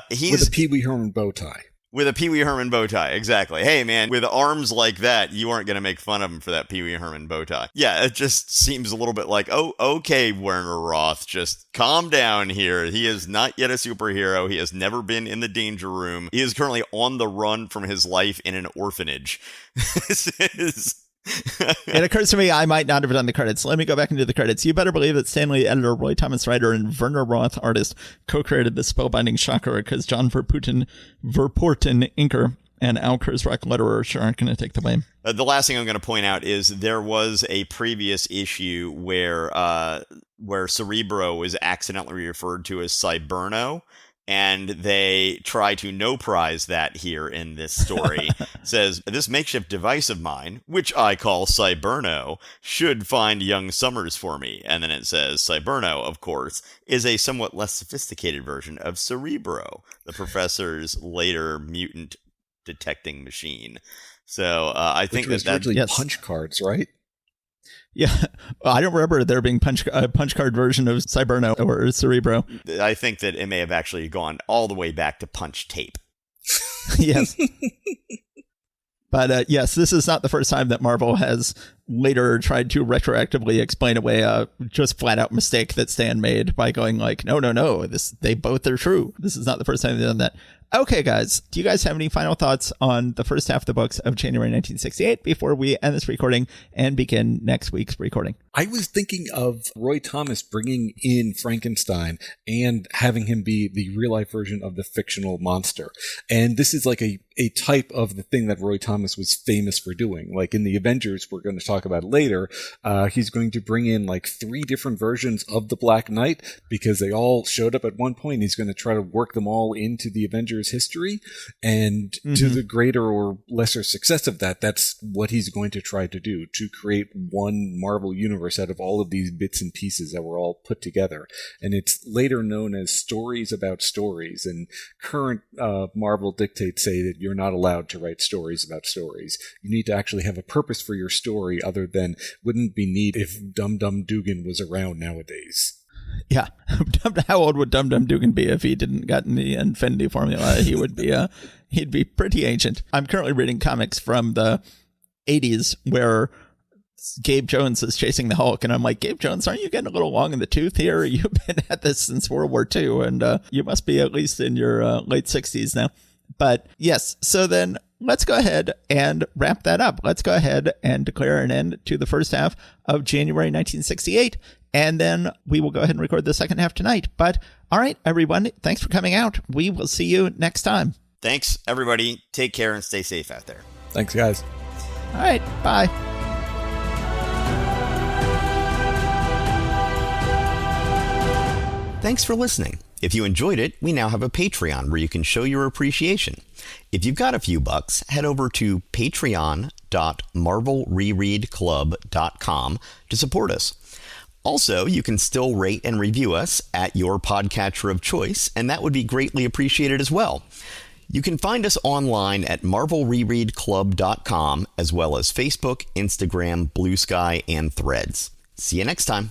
He's with a Pee Wee Herman bow tie. With a Pee Wee Herman bow tie, exactly. Hey, man, with arms like that, you aren't going to make fun of him for that Pee Wee Herman bow tie. Yeah, it just seems a little bit like, oh, okay, Werner Roth, just calm down here. He is not yet a superhero. He has never been in the danger room. He is currently on the run from his life in an orphanage. This is... It occurs to me I might not have done the credits. Let me go back into the credits. You better believe that Stanley editor Roy Thomas writer and Werner Roth artist co-created the spellbinding shocker because John Verpoorten inker and Al Kurzrock letterer sure aren't going to take the blame. The last thing I'm going to point out is there was a previous issue where Cerebro was accidentally referred to as Cyberno. And they try to no prize that here in this story. Says, this makeshift device of mine, which I call Cyberno, should find young Summers for me. And then it says, Cyberno, of course, is a somewhat less sophisticated version of Cerebro, the professor's later mutant detecting machine. So I think that's originally punch cards, right? Yeah, I don't remember there being a punch card version of Cyberno or Cerebro. I think that it may have actually gone all the way back to punch tape. Yes. But yes, this is not the first time that Marvel has later tried to retroactively explain away a just flat out mistake that Stan made by going like, no, they both are true. This is not the first time they've done that. Okay, guys, do you guys have any final thoughts on the first half of the books of January 1968 before we end this recording and begin next week's recording? I was thinking of Roy Thomas bringing in Frankenstein and having him be the real-life version of the fictional monster. And this is like a type of the thing that Roy Thomas was famous for doing. Like in the Avengers, we're going to talk about later, he's going to bring in like 3 different versions of the Black Knight because they all showed up at one point. He's going to try to work them all into the Avengers history, and to the greater or lesser success of that, that's what he's going to try to do, to create one Marvel universe out of all of these bits and pieces that were all put together. And it's later known as stories about stories, and current Marvel dictates say that you're not allowed to write stories about stories. You need to actually have a purpose for your story other than wouldn't be neat if Dum Dum Dugan was around nowadays. Yeah. How old would Dum Dum Dugan be if he didn't get in the Infinity Formula? He would be he'd be pretty ancient. I'm currently reading comics from the 80s where Gabe Jones is chasing the Hulk, and I'm like, Gabe Jones, aren't you getting a little long in the tooth here? You've been at this since World War II, and you must be at least in your late 60s now. But yes, so then let's go ahead and wrap that up. Let's go ahead and declare an end to the first half of January 1968. And then we will go ahead and record the second half tonight. But all right, everyone, thanks for coming out. We will see you next time. Thanks, everybody. Take care and stay safe out there. Thanks, guys. All right, bye. Thanks for listening. If you enjoyed it, we now have a Patreon where you can show your appreciation. If you've got a few bucks, head over to patreon.marvelrereadclub.com to support us. Also, you can still rate and review us at your podcatcher of choice, and that would be greatly appreciated as well. You can find us online at marvelrereadclub.com, as well as Facebook, Instagram, Blue Sky, and Threads. See you next time.